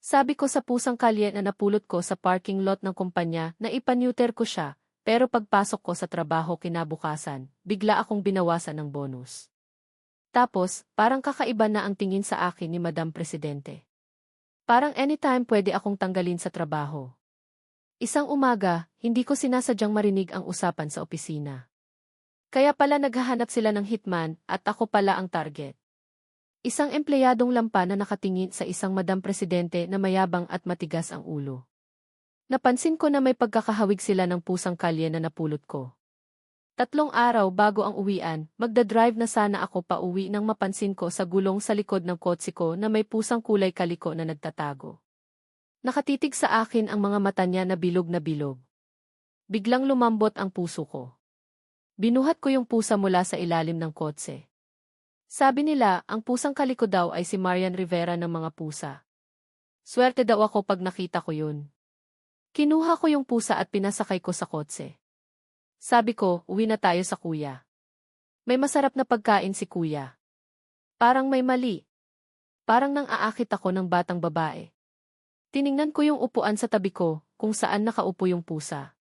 Sabi ko sa pusang kalye na napulot ko sa parking lot ng kumpanya na ipaneuter ko siya, pero pagpasok ko sa trabaho kinabukasan, bigla akong binawasan ng bonus. Tapos, parang kakaiba na ang tingin sa akin ni Madam Presidente. Parang anytime pwede akong tanggalin sa trabaho. Isang umaga, hindi ko sinasadyang marinig ang usapan sa opisina. Kaya pala naghahanap sila ng hitman at ako pala ang target. Isang empleyadong lampa na nakatingin sa isang Madam Presidente na mayabang at matigas ang ulo. Napansin ko na may pagkakahawig sila ng pusang kalye na napulot ko. 3 araw bago ang uwian, magdadrive na sana ako pa uwi nang mapansin ko sa gulong sa likod ng kotse ko na may pusang kulay kaliko na nagtatago. Nakatitig sa akin ang mga mata niya na bilog na bilog. Biglang lumambot ang puso ko. Binuhat ko yung pusa mula sa ilalim ng kotse. Sabi nila, ang pusang kaliko daw ay si Marian Rivera ng mga pusa. Swerte daw ako pag nakita ko yun. Kinuha ko yung pusa at pinasakay ko sa kotse. Sabi ko, uwi na tayo sa kuya. May masarap na pagkain si kuya. Parang may mali. Parang nang aakit ako ng batang babae. Tiningnan ko yung upuan sa tabi ko, kung saan nakaupo yung pusa.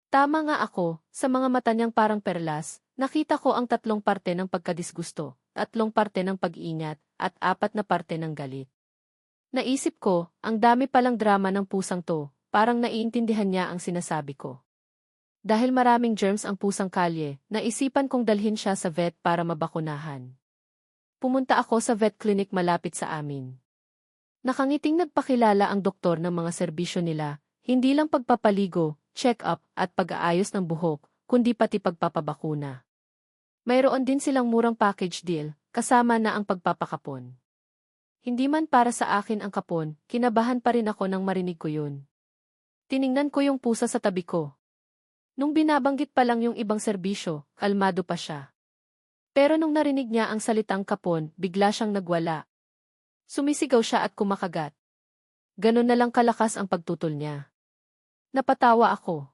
Tama nga ako, sa mga mata niyang parang perlas, nakita ko ang 3 parte ng pagkadisgusto, 3 parte ng pag-iingat, at 4 na parte ng galit. Naisip ko, ang dami palang drama ng pusang to, parang naiintindihan niya ang sinasabi ko. Dahil maraming germs ang pusang kalye, naisipan kong dalhin siya sa vet para mabakunahan. Pumunta ako sa vet clinic malapit sa amin. Nakangiting nagpakilala ang doktor ng mga serbisyo nila, hindi lang pagpapaligo, check-up, at pag-aayos ng buhok, kundi pati pagpapabakuna. Mayroon din silang murang package deal, kasama na ang pagpapakapon. Hindi man para sa akin ang kapon, kinabahan pa rin ako nang marinig ko yun. Tiningnan ko yung pusa sa tabi ko. Nung binabanggit pa lang yung ibang serbisyo, kalmado pa siya. Pero nung narinig niya ang salitang kapon, bigla siyang nagwala. Sumisigaw siya at kumakagat. Ganon na lang kalakas ang pagtutol niya. Napatawa ako.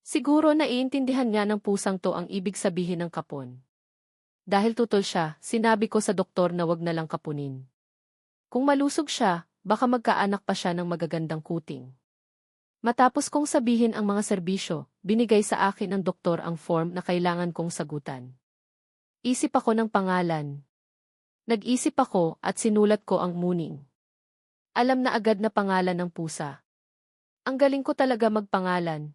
Siguro naiintindihan nga ng pusang to ang ibig sabihin ng kapon. Dahil tutol siya, sinabi ko sa doktor na wag na lang kapunin. Kung malusog siya, baka magkaanak pa siya ng magagandang kuting. Matapos kong sabihin ang mga serbisyo, binigay sa akin ng doktor ang form na kailangan kong sagutan. Isip ako ng pangalan. Nag-isip ako at sinulat ko ang muning. Alam na agad na pangalan ng pusa. Ang galing ko talaga magpangalan.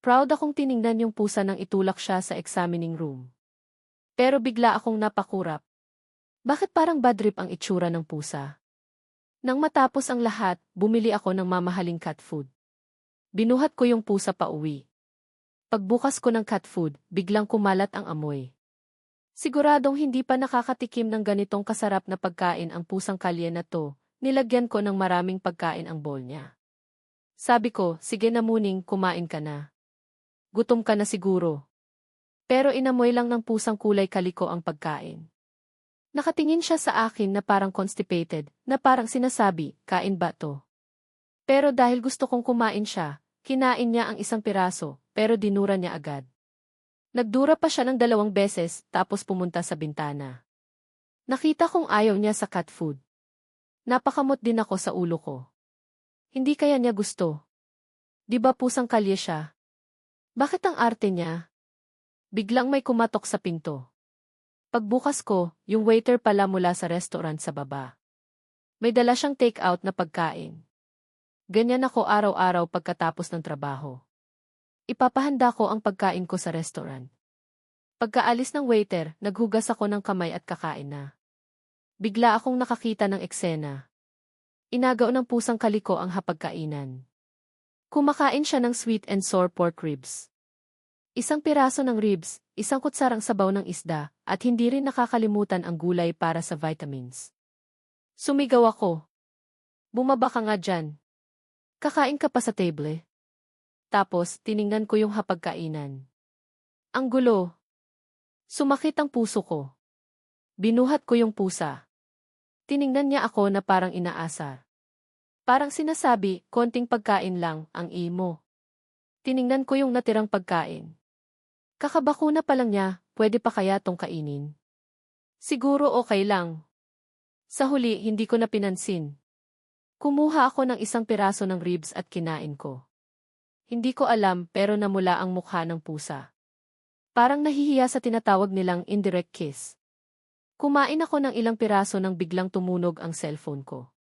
Proud akong tiningnan yung pusa nang itulak siya sa examining room. Pero bigla akong napakurap. Bakit parang bad trip ang itsura ng pusa? Nang matapos ang lahat, bumili ako ng mamahaling cat food. Binuhat ko yung pusa pa uwi. Pagbukas ko ng cat food, biglang kumalat ang amoy. Siguradong hindi pa nakakatikim ng ganitong kasarap na pagkain ang pusang kalye na to, nilagyan ko ng maraming pagkain ang bowl niya. Sabi ko, sige na muning, kumain ka na. Gutom ka na siguro. Pero inamoy lang ng pusang kulay kaliko ang pagkain. Nakatingin siya sa akin na parang constipated, na parang sinasabi, kain ba to? Pero dahil gusto kong kumain siya, kinain niya ang isang piraso, pero dinura niya agad. Nagdura pa siya ng 2 beses, tapos pumunta sa bintana. Nakita kong ayaw niya sa cat food. Napakamot din ako sa ulo ko. Hindi kaya niya gusto. Di ba pusang kalye siya? Bakit ang arte niya? Biglang may kumatok sa pinto. Pagbukas ko, yung waiter pala mula sa restaurant sa baba. May dala siyang take-out na pagkain. Ganyan ako araw-araw pagkatapos ng trabaho. Ipapahanda ko ang pagkain ko sa restaurant. Pagkaalis ng waiter, naghugas ako ng kamay at kakain na. Bigla akong nakakita ng eksena. Inagaw ng pusang kaliko ang hapagkainan. Kumakain siya ng sweet and sour pork ribs. Isang piraso ng ribs, isang kutsarang sabaw ng isda, at hindi rin nakakalimutan ang gulay para sa vitamins. Sumigaw ako. Bumaba ka nga dyan. Kakain ka pa sa table. Tapos, tiningnan ko yung hapagkainan. Ang gulo. Sumakit ang puso ko. Binuhat ko yung pusa. Tiningnan niya ako na parang inaasar. Parang sinasabi, konting pagkain lang, ang imo. Tiningnan ko yung natirang pagkain. Kakabakuna pa lang niya, pwede pa kaya tong kainin? Siguro okay lang. Sa huli, hindi ko na pinansin. Kumuha ako ng isang piraso ng ribs at kinain ko. Hindi ko alam pero namula ang mukha ng pusa. Parang nahihiya sa tinatawag nilang indirect kiss. Kumain ako ng ilang piraso nang biglang tumunog ang cellphone ko.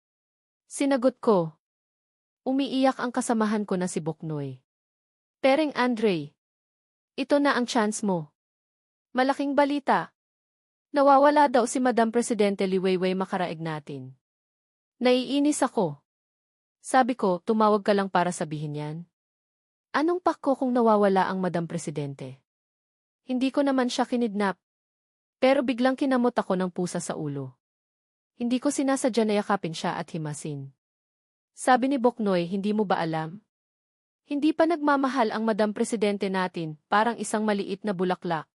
Sinagot ko. Umiiyak ang kasamahan ko na si Boknoy. Pereng Andre, ito na ang chance mo. Malaking balita. Nawawala daw si Madam Presidente Liwayway makaraig natin. Naiinis ako. Sabi ko, tumawag ka lang para sabihin yan. Anong pakko kung nawawala ang Madam Presidente? Hindi ko naman siya kinidnap. Pero biglang kinamot ako ng pusa sa ulo. Hindi ko sinasadya na yakapin siya at himasin. Sabi ni Boknoy, hindi mo ba alam? Hindi pa nagmamahal ang Madam Presidente natin, parang isang maliit na bulaklak.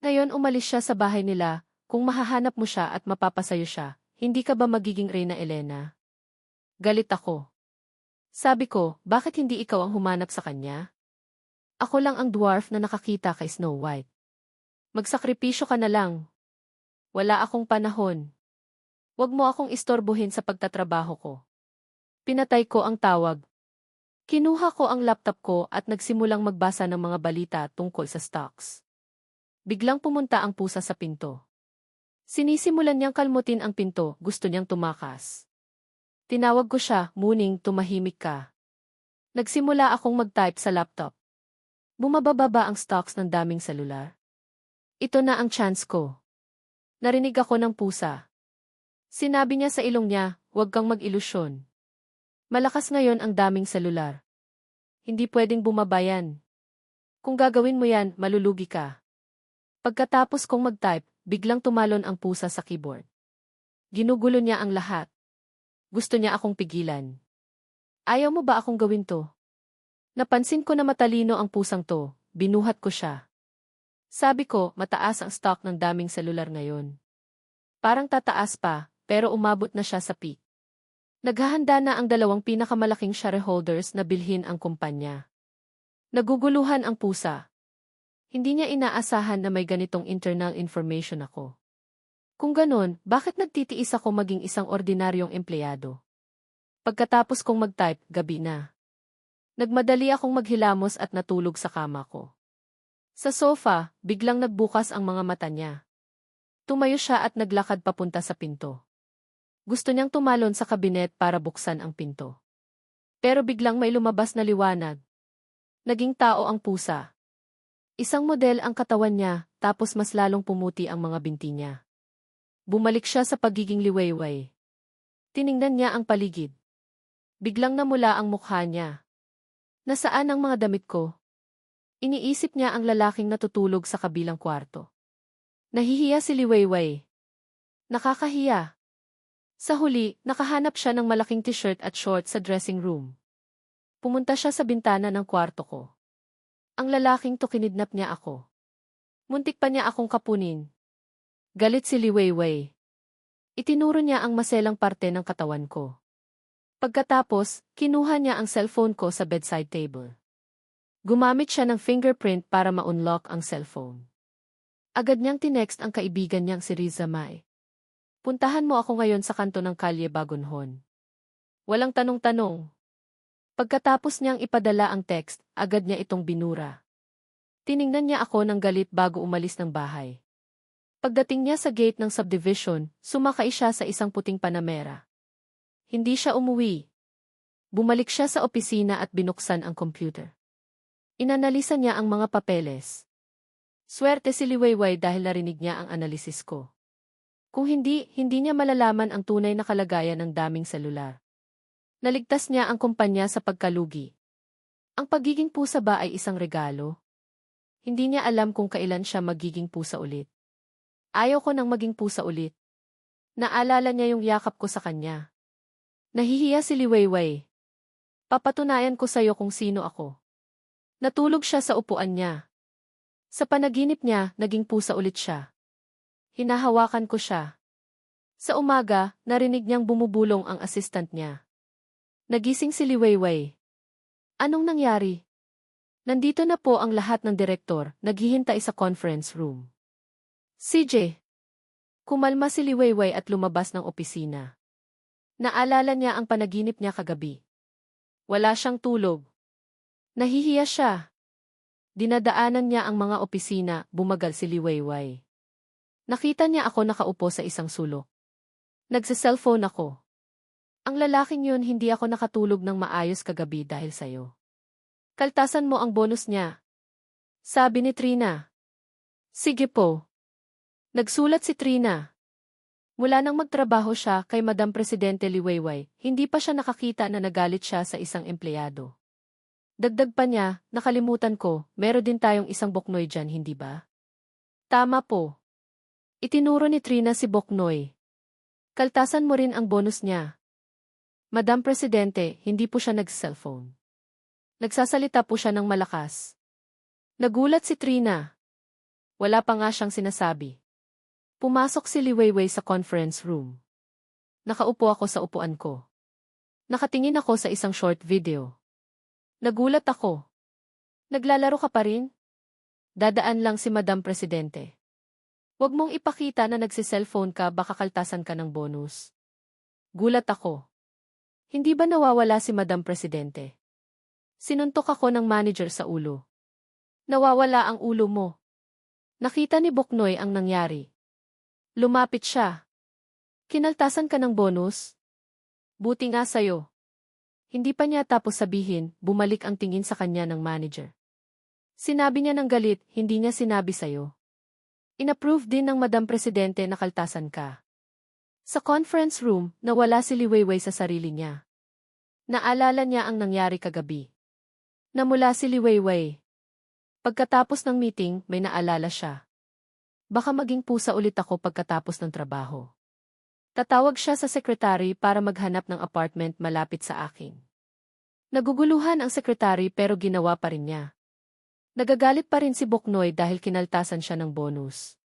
Ngayon umalis siya sa bahay nila, kung mahahanap mo siya at mapapasayo siya, hindi ka ba magiging Reyna Elena? Galit ako. Sabi ko, bakit hindi ikaw ang humanap sa kanya? Ako lang ang dwarf na nakakita kay Snow White. Magsakripisyo ka na lang. Wala akong panahon. Huwag mo akong istorbohin sa pagtatrabaho ko. Pinatay ko ang tawag. Kinuha ko ang laptop ko at nagsimulang magbasa ng mga balita tungkol sa stocks. Biglang pumunta ang pusa sa pinto. Sinisimulan niyang kalmutin ang pinto, gusto niyang tumakas. Tinawag ko siya, muning tumahimik ka. Nagsimula akong mag-type sa laptop. Bumababa ang stocks ng daming selular. Ito na ang chance ko. Narinig ako ng pusa. Sinabi niya sa ilong niya, huwag kang mag-ilusyon. Malakas ngayon ang daming selular. Hindi pwedeng bumaba yan. Kung gagawin mo yan, malulugi ka. Pagkatapos kong mag-type, biglang tumalon ang pusa sa keyboard. Ginugulo niya ang lahat. Gusto niya akong pigilan. Ayaw mo ba akong gawin to? Napansin ko na matalino ang pusang to, binuhat ko siya. Sabi ko, mataas ang stock ng daming selular ngayon. Parang tataas pa, pero umabot na siya sa peak. Naghahanda na ang dalawang pinakamalaking shareholders na bilhin ang kumpanya. Naguguluhan ang pusa. Hindi niya inaasahan na may ganitong internal information ako. Kung ganon, bakit nagtitiis ako maging isang ordinaryong empleyado? Pagkatapos kong mag-type, gabi na. Nagmadali akong maghilamos at natulog sa kama ko. Sa sofa, biglang nagbukas ang mga mata niya. Tumayo siya at naglakad papunta sa pinto. Gusto niyang tumalon sa kabinet para buksan ang pinto. Pero biglang may lumabas na liwanag. Naging tao ang pusa. Isang model ang katawan niya, tapos mas lalong pumuti ang mga binti niya. Bumalik siya sa pagiging liwayway. Tiningnan niya ang paligid. Biglang namula ang mukha niya. Nasaan ang mga damit ko? Iniisip niya ang lalaking natutulog sa kabilang kwarto. Nahihiya si Liwayway. Nakakahiya. Sa huli, nakahanap siya ng malaking t-shirt at short sa dressing room. Pumunta siya sa bintana ng kwarto ko. Ang lalaking to kinidnap niya ako. Muntik pa niya akong kapunin. Galit si Liwayway. Itinuro niya ang maselang parte ng katawan ko. Pagkatapos, kinuha niya ang cellphone ko sa bedside table. Gumamit siya ng fingerprint para ma-unlock ang cellphone. Agad niyang tinext ang kaibigan niyang si Riza Mai. Puntahan mo ako ngayon sa kanto ng Kalye Bagunhon. Walang tanong-tanong. Pagkatapos niyang ipadala ang text, agad niya itong binura. Tiningnan niya ako ng galit bago umalis ng bahay. Pagdating niya sa gate ng subdivision, sumakay siya sa isang puting Panamera. Hindi siya umuwi. Bumalik siya sa opisina at binuksan ang computer. Inanalisa niya ang mga papeles. Swerte si Liwayway dahil narinig niya ang analisis ko. Kung hindi niya malalaman ang tunay na kalagayan ng daming selular. Naligtas niya ang kumpanya sa pagkalugi. Ang pagiging pusa ba ay isang regalo? Hindi niya alam kung kailan siya magiging pusa ulit. Ayaw ko nang maging pusa ulit. Naalala niya yung yakap ko sa kanya. Nahihiya si Liwayway. Papatunayan ko sa'yo kung sino ako. Natulog siya sa upuan niya. Sa panaginip niya, naging pusa ulit siya. Hinahawakan ko siya. Sa umaga, narinig niyang bumubulong ang assistant niya. Nagising si Liwayway. Anong nangyari? Nandito na po ang lahat ng direktor, naghihintay sa conference room. CJ. Kumalma si Liwayway at lumabas ng opisina. Naalala niya ang panaginip niya kagabi. Wala siyang tulog. Nahihiya siya. Dinadaanan niya ang mga opisina, bumagal si Liwayway. Nakita niya ako nakaupo sa isang sulok. Nagsa-cellphone ako. Ang lalaking yun hindi ako nakatulog ng maayos kagabi dahil sa'yo. Kaltasan mo ang bonus niya. Sabi ni Trina. Sige po. Nagsulat si Trina. Mula nang magtrabaho siya kay Madam Presidente Liwayway, hindi pa siya nakakita na nagalit siya sa isang empleyado. Dagdag pa niya, nakalimutan ko, meron din tayong isang Boknoy dyan, hindi ba? Tama po. Itinuro ni Trina si Boknoy. Kaltasan mo rin ang bonus niya. Madam Presidente, hindi po siya nag-cellphone. Nagsasalita po siya ng malakas. Nagulat si Trina. Wala pa nga siyang sinasabi. Pumasok si Liwayway sa conference room. Nakaupo ako sa upuan ko. Nakatingin ako sa isang short video. Nagulat ako. Naglalaro ka pa rin? Dadaan lang si Madam Presidente. Huwag mong ipakita na nagsi-cellphone ka baka kaltasan ka ng bonus. Gulat ako. Hindi ba nawawala si Madam Presidente? Sinuntok ako ng manager sa ulo. Nawawala ang ulo mo. Nakita ni Boknoy ang nangyari. Lumapit siya. Kinaltasan ka ng bonus? Buti nga sa'yo. Hindi pa niya tapos sabihin, bumalik ang tingin sa kanya ng manager. Sinabi niya ng galit, hindi niya sinabi sa'yo. Inapprove din ng Madam Presidente na kaltasan ka. Sa conference room, nawala si Liwayway sa sarili niya. Naalala niya ang nangyari kagabi. Namula si Liwayway. Pagkatapos ng meeting, may naalala siya. Baka maging pusa ulit ako pagkatapos ng trabaho. Tatawag siya sa sekretary para maghanap ng apartment malapit sa akin. Naguguluhan ang sekretary pero ginawa pa rin niya. Nagagalit pa rin si Boknoy dahil kinaltasan siya ng bonus.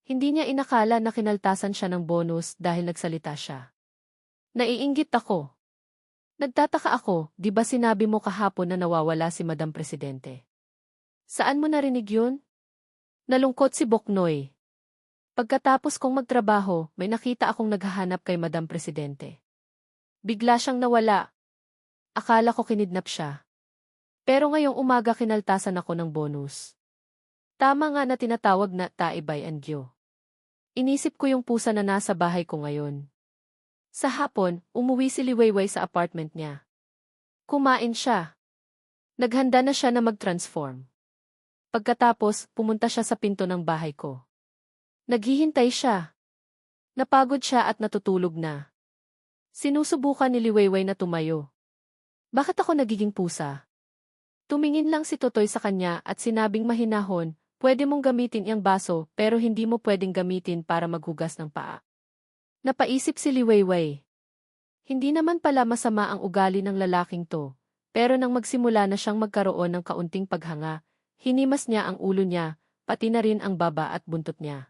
Hindi niya inakala na kinaltasan siya ng bonus dahil nagsalita siya. Naiinggit ako. Nagtataka ako, di ba sinabi mo kahapon na nawawala si Madam Presidente? Saan mo narinig yun? Nalungkot si Boknoy. Pagkatapos kong magtrabaho, may nakita akong naghahanap kay Madam Presidente. Bigla siyang nawala. Akala ko kinidnap siya. Pero ngayong umaga kinaltasan ako ng bonus. Tama nga na tinatawag na taibay angyo. Inisip ko yung pusa na nasa bahay ko ngayon. Sa hapon, umuwi si Liwayway sa apartment niya. Kumain siya. Naghanda na siya na mag-transform. Pagkatapos, pumunta siya sa pinto ng bahay ko. Naghihintay siya. Napagod siya at natutulog na. Sinusubukan ni Liwayway na tumayo. Bakit ako nagiging pusa? Tumingin lang si Totoy sa kanya at sinabing mahinahon, pwede mong gamitin iyang baso pero hindi mo pwedeng gamitin para maghugas ng paa. Napaisip si Liwayway. Hindi naman pala masama ang ugali ng lalaking to, pero nang magsimula na siyang magkaroon ng kaunting paghanga, hinimas niya ang ulo niya, pati na rin ang baba at buntot niya.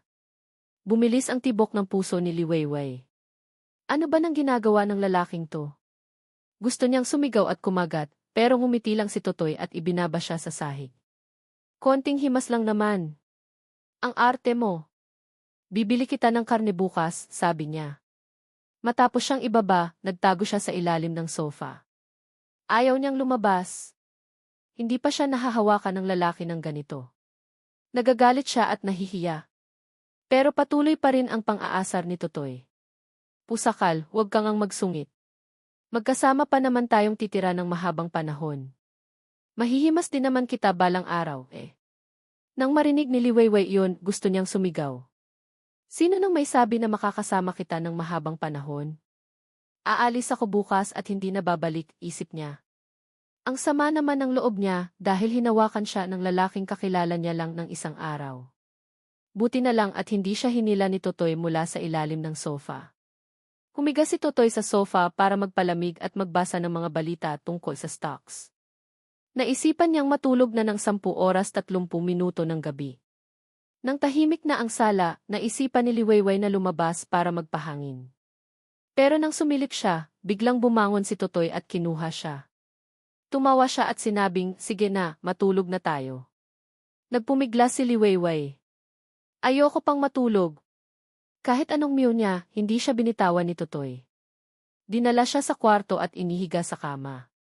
Bumilis ang tibok ng puso ni Liwayway. Ano ba nang ginagawa ng lalaking to? Gusto niyang sumigaw at kumagat, pero ngumiti lang si Totoy at ibinaba siya sa sahig. Konting himas lang naman. Ang arte mo. Bibili kita ng karne bukas, sabi niya. Matapos siyang ibaba, nagtago siya sa ilalim ng sofa. Ayaw niyang lumabas. Hindi pa siya nahahawakan ng lalaki ng ganito. Nagagalit siya at nahihiya. Pero patuloy pa rin ang pang-aasar ni Totoy. Pusakal, huwag kang ang magsungit. Magkasama pa naman tayong titira ng mahabang panahon. Mahihimas din naman kita balang araw, eh. Nang marinig ni Liwayway yun, gusto niyang sumigaw. Sino nang may sabi na makakasama kita ng mahabang panahon? Aalis ako bukas at hindi na babalik, isip niya. Ang sama naman ng loob niya dahil hinawakan siya ng lalaking kakilala niya lang ng isang araw. Buti na lang at hindi siya hinila ni Totoy mula sa ilalim ng sofa. Humiga si Totoy sa sofa para magpalamig at magbasa ng mga balita tungkol sa stocks. Naisipan niyang matulog na ng 10 oras 30 minuto ng gabi. Nang tahimik na ang sala, naisipan ni Liwayway na lumabas para magpahangin. Pero nang sumilip siya, biglang bumangon si Totoy at kinuha siya. Tumawa siya at sinabing, sige na, matulog na tayo. Nagpumiglas si Liwayway. Ayoko pang matulog. Kahit anong mew niya, hindi siya binitawan ni Totoy. Dinala siya sa kwarto at inihiga sa kama.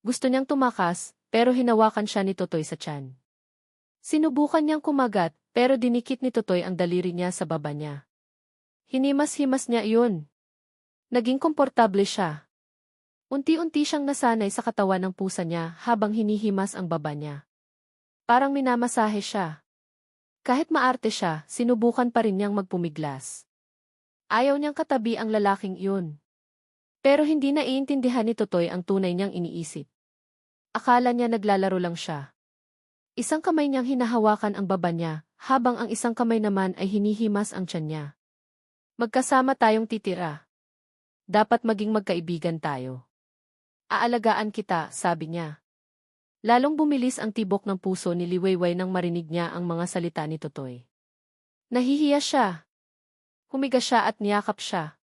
Gusto niyang tumakas, pero hinawakan siya ni Totoy sa tiyan. Sinubukan niyang kumagat, pero dinikit ni Totoy ang daliri niya sa baba niya. Hinimas-himas niya iyon. Naging komportable siya. Unti-unti siyang nasanay sa katawan ng pusa niya habang hinihimas ang baba niya. Parang minamasahe siya. Kahit maarte siya, sinubukan pa rin niyang magpumiglas. Ayaw niyang katabi ang lalaking iyon. Pero hindi naiintindihan ni Totoy ang tunay niyang iniisip. Akala niya naglalaro lang siya. Isang kamay niyang hinahawakan ang baba niya, habang ang isang kamay naman ay hinihimas ang tiyan niya. Magkasama tayong titira. Dapat maging magkaibigan tayo. Aalagaan kita, sabi niya. Lalong bumilis ang tibok ng puso ni Liwayway nang marinig niya ang mga salita ni Totoy. Nahihiya siya. Humiga siya at niyakap siya.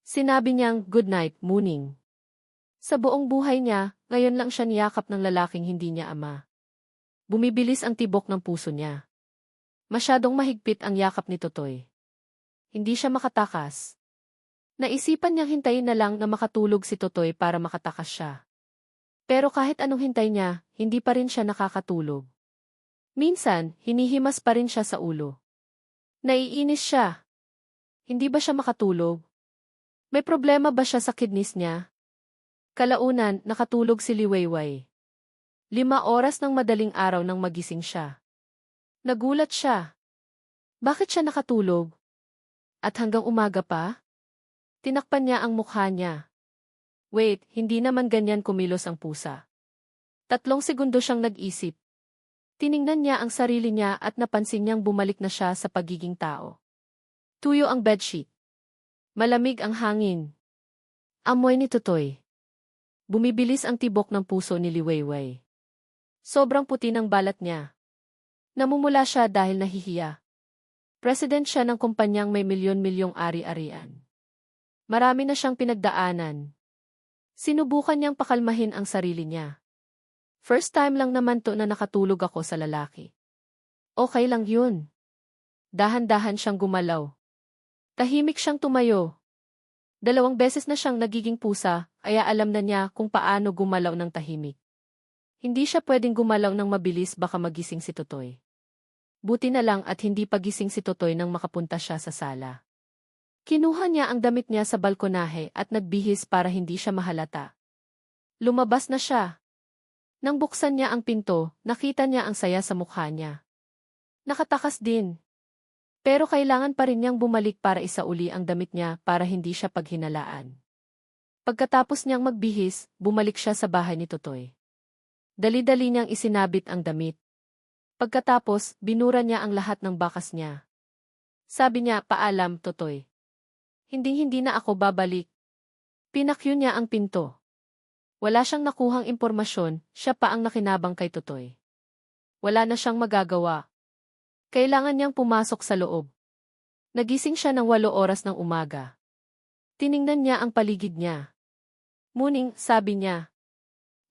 Sinabi niyang, "Good night, Muning." Sa buong buhay niya, ngayon lang siya niyakap ng lalaking hindi niya ama. Bumibilis ang tibok ng puso niya. Masyadong mahigpit ang yakap ni Totoy. Hindi siya makatakas. Naisipan niyang hintayin na lang na makatulog si Totoy para makatakas siya. Pero kahit anong hintay niya, hindi pa rin siya nakakatulog. Minsan, hinihimas pa rin siya sa ulo. Naiinis siya. Hindi ba siya makatulog? May problema ba siya sa kidneys niya? Kalaunan, nakatulog si Liwayway. 5 oras ng madaling araw nang magising siya. Nagulat siya. Bakit siya nakatulog? At hanggang umaga pa? Tinakpan niya ang mukha niya. Wait, hindi naman ganyan kumilos ang pusa. 3 segundo siyang nag-isip. Tiningnan niya ang sarili niya at napansin niyang bumalik na siya sa pagiging tao. Tuyo ang bedsheet. Malamig ang hangin. Amoy ni Totoy. Bumibilis ang tibok ng puso ni Liwayway. Sobrang puti ng balat niya. Namumula siya dahil nahihiya. President siya ng kumpanyang may milyon-milyong ari-arian. Marami na siyang pinagdaanan. Sinubukan niyang pakalmahin ang sarili niya. First time lang naman to na nakatulog ako sa lalaki. Okay lang yun. Dahan-dahan siyang gumalaw. Tahimik siyang tumayo. 2 beses na siyang nagiging pusa, kaya alam na niya kung paano gumalaw ng tahimik. Hindi siya pwedeng gumalaw ng mabilis baka magising si Totoy. Buti na lang at hindi pagising si Totoy nang makapunta siya sa sala. Kinuha niya ang damit niya sa balkonahe at nagbihis para hindi siya mahalata. Lumabas na siya. Nang buksan niya ang pinto, nakita niya ang saya sa mukha niya. Nakatakas din. Pero kailangan pa rin niyang bumalik para isauli ang damit niya para hindi siya paghinalaan. Pagkatapos niyang magbihis, bumalik siya sa bahay ni Totoy. Dali-dali niyang isinabit ang damit. Pagkatapos, binura niya ang lahat ng bakas niya. Sabi niya, "Paalam, Totoy. Hinding-hindi na ako babalik." Pinakyu niya ang pinto. Wala siyang nakuhang impormasyon, siya pa ang nakinabang kay Totoy. Wala na siyang magagawa. Kailangan niyang pumasok sa loob. Nagising siya ng 8 oras ng umaga. Tiningnan niya ang paligid niya. "Muning," sabi niya.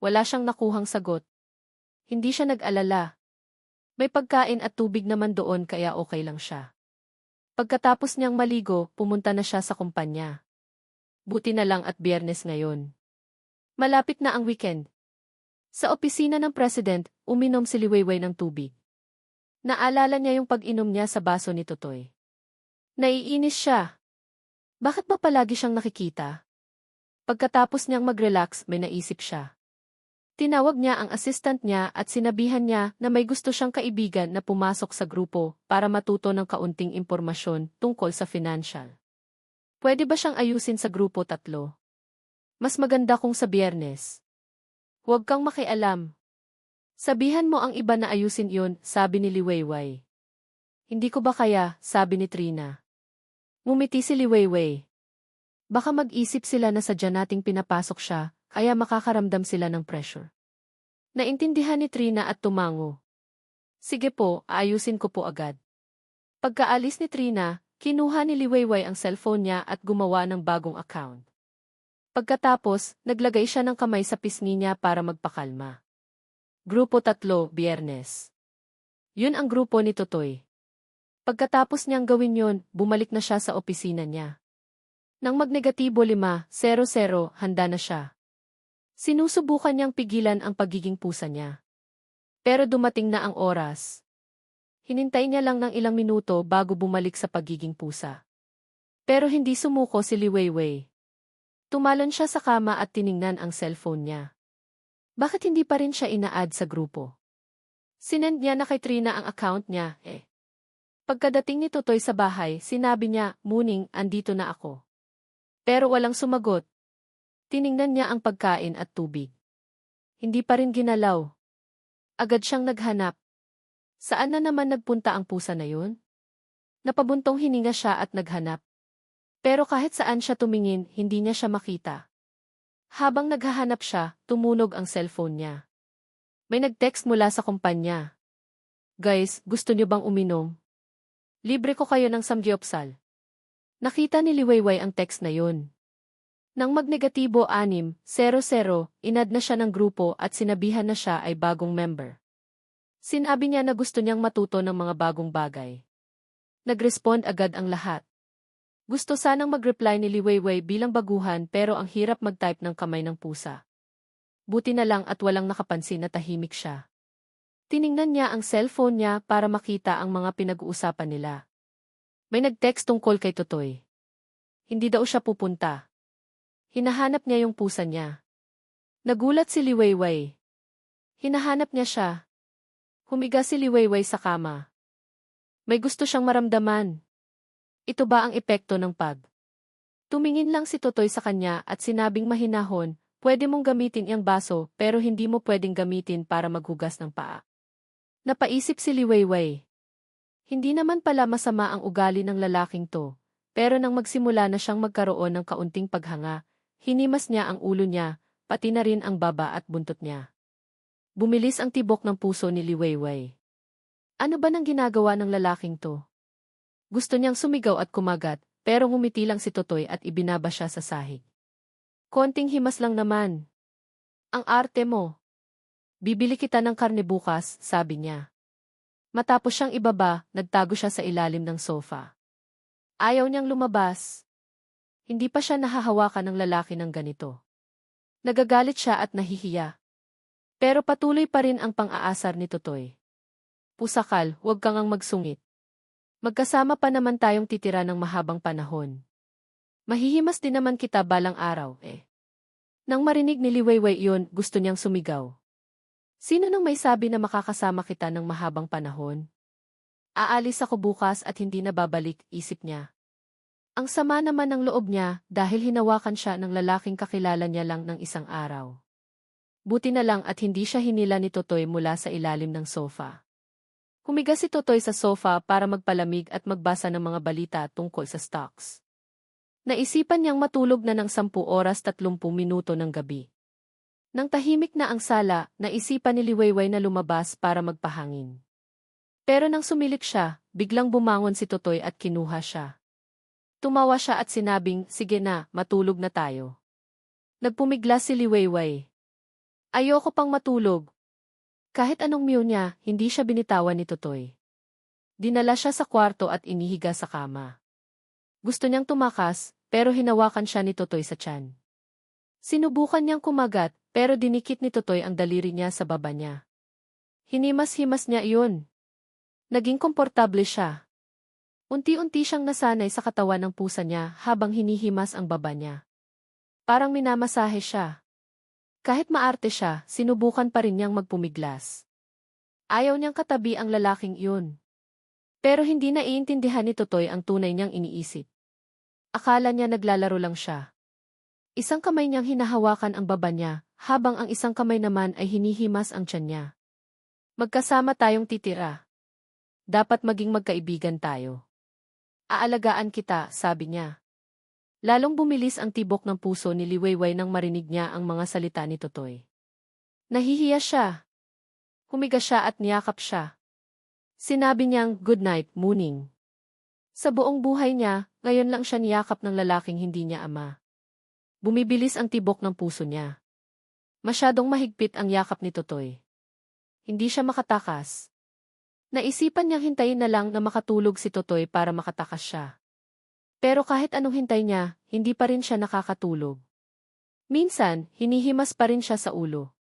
Wala siyang nakuhang sagot. Hindi siya nag-alala. May pagkain at tubig naman doon kaya okay lang siya. Pagkatapos niyang maligo, pumunta na siya sa kumpanya. Buti na lang at Biyernes ngayon. Malapit na ang weekend. Sa opisina ng president, uminom si Liwayway ng tubig. Naalala niya yung pag-inom niya sa baso ni Totoy. Naiinis siya. Bakit ba palagi siyang nakikita? Pagkatapos niyang mag-relax, may naisip siya. Tinawag niya ang assistant niya at sinabihan niya na may gusto siyang kaibigan na pumasok sa grupo para matuto ng kaunting impormasyon tungkol sa financial. Pwede ba siyang ayusin sa grupo 3? Mas maganda kung sa Biyernes. Huwag kang makialam. Sabihan mo ang iba na ayusin iyon, sabi ni Liwayway. Hindi ko ba kaya, sabi ni Trina. Ngumiti si Liwayway. Baka mag-isip sila na sadya nating pinapasok siya, kaya makakaramdam sila ng pressure. Naintindihan ni Trina at tumango. Sige po, aayusin ko po agad. Pagkaalis ni Trina, kinuha ni Liwayway ang cellphone niya at gumawa ng bagong account. Pagkatapos, naglagay siya ng kamay sa pisngi niya para magpakalma. Grupo 3, Biyernes. Yun ang grupo ni Totoy. Pagkatapos niyang gawin yun, bumalik na siya sa opisina niya. Nang magnegatibo 5-0-0, handa na siya. Sinusubukan niyang pigilan ang pagiging pusa niya. Pero dumating na ang oras. Hinintay niya lang ng ilang minuto bago bumalik sa pagiging pusa. Pero hindi sumuko si Li Weiwei. Tumalon siya sa kama at tiningnan ang cellphone niya. Bakit hindi pa rin siya ina-add sa grupo? Sinend niya na kay Trina ang account niya, Pagkadating ni Totoy sa bahay, sinabi niya, "Muning, andito na ako." Pero walang sumagot. Tiningnan niya ang pagkain at tubig. Hindi pa rin ginalaw. Agad siyang naghanap. Saan na naman nagpunta ang pusa na yun? Napabuntong hininga siya at naghanap. Pero kahit saan siya tumingin, hindi niya siya makita. Habang naghahanap siya, tumunog ang cellphone niya. May nag-text mula sa kumpanya. "Guys, gusto niyo bang uminom? Libre ko kayo ng samgyupsal." Nakita ni Liwayway ang text na yun. Nang magnegatibo 6-0-0, inad na siya ng grupo at sinabihan na siya ay bagong member. Sinabi niya na gusto niyang matuto ng mga bagong bagay. Nag-respond agad ang lahat. Gusto sanang mag-reply ni Liwayway bilang baguhan pero ang hirap mag-type ng kamay ng pusa. Buti na lang at walang nakapansin na tahimik siya. Tiningnan niya ang cellphone niya para makita ang mga pinag-uusapan nila. May nag-text tungkol kay Totoy. Hindi daw siya pupunta. Hinahanap niya yung pusa niya. Nagulat si Liwayway. Hinahanap niya siya. Humiga si Liwayway sa kama. May gusto siyang maramdaman. Ito ba ang epekto ng pag? Tumingin lang si Totoy sa kanya at sinabing mahinahon, "Pwede mong gamitin iyang baso pero hindi mo pwedeng gamitin para maghugas ng paa." Napaisip si Liwayway. Hindi naman pala masama ang ugali ng lalaking to, pero nang magsimula na siyang magkaroon ng kaunting paghanga, hinimas niya ang ulo niya, pati na rin ang baba at buntot niya. Bumilis ang tibok ng puso ni Liwayway. Ano ba nang ginagawa ng lalaking to? Gusto niyang sumigaw at kumagat, pero ngumiti lang si Totoy at ibinaba siya sa sahig. "Konting himas lang naman. Ang arte mo. Bibili kita ng karne bukas," sabi niya. Matapos siyang ibaba, nagtago siya sa ilalim ng sofa. Ayaw niyang lumabas. Hindi pa siya nahahawakan ng lalaki ng ganito. Nagagalit siya at nahihiya. Pero patuloy pa rin ang pang-aasar ni Totoy. "Pusakal, huwag kang magsungit. Magkasama pa naman tayong titira ng mahabang panahon. Mahihimas din naman kita balang araw, Nang marinig ni Liwayway yun, gusto niyang sumigaw. Sino nang may sabi na makakasama kita ng mahabang panahon? Aalis ako bukas at hindi na babalik, isip niya. Ang sama naman ng loob niya dahil hinawakan siya ng lalaking kakilala niya lang ng isang araw. Buti na lang at hindi siya hinila ni Totoy mula sa ilalim ng sofa. Humiga si Totoy sa sofa para magpalamig at magbasa ng mga balita tungkol sa stocks. Naisipan niyang matulog na ng 10 oras 30 minuto ng gabi. Nang tahimik na ang sala, naisipan ni Liwayway na lumabas para magpahangin. Pero nang sumilik siya, biglang bumangon si Totoy at kinuha siya. Tumawa siya at sinabing, "Sige na, matulog na tayo." Nagpumiglas si Liwayway. Ayoko pang matulog. Kahit anong mew niya, hindi siya binitawan ni Totoy. Dinala siya sa kwarto at inihiga sa kama. Gusto niyang tumakas, pero hinawakan siya ni Totoy sa tiyan. Sinubukan niyang kumagat, pero dinikit ni Totoy ang daliri niya sa baba niya. Hinimas-himas niya iyon. Naging komportable siya. Unti-unti siyang nasanay sa katawan ng pusa niya habang hinihimas ang baba niya. Parang minamasahe siya. Kahit maarte siya, sinubukan pa rin niyang magpumiglas. Ayaw niyang katabi ang lalaking iyon. Pero hindi naiintindihan ni Totoy ang tunay niyang iniisip. Akala niya naglalaro lang siya. Isang kamay niyang hinahawakan ang baba niya, habang ang isang kamay naman ay hinihimas ang tiyan niya. "Magkasama tayong titira. Dapat maging magkaibigan tayo. Aalagaan kita," sabi niya. Lalong bumilis ang tibok ng puso ni Liwayway nang marinig niya ang mga salita ni Totoy. Nahihiya siya. Humiga siya at niyakap siya. Sinabi niyang, "Good night, Muning." Sa buong buhay niya, ngayon lang siya niyakap ng lalaking hindi niya ama. Bumibilis ang tibok ng puso niya. Masyadong mahigpit ang yakap ni Totoy. Hindi siya makatakas. Naisipan niyang hintayin na lang na makatulog si Totoy para makatakas siya. Pero kahit anong hintay niya, hindi pa rin siya nakakatulog. Minsan, hinihimas pa rin siya sa ulo.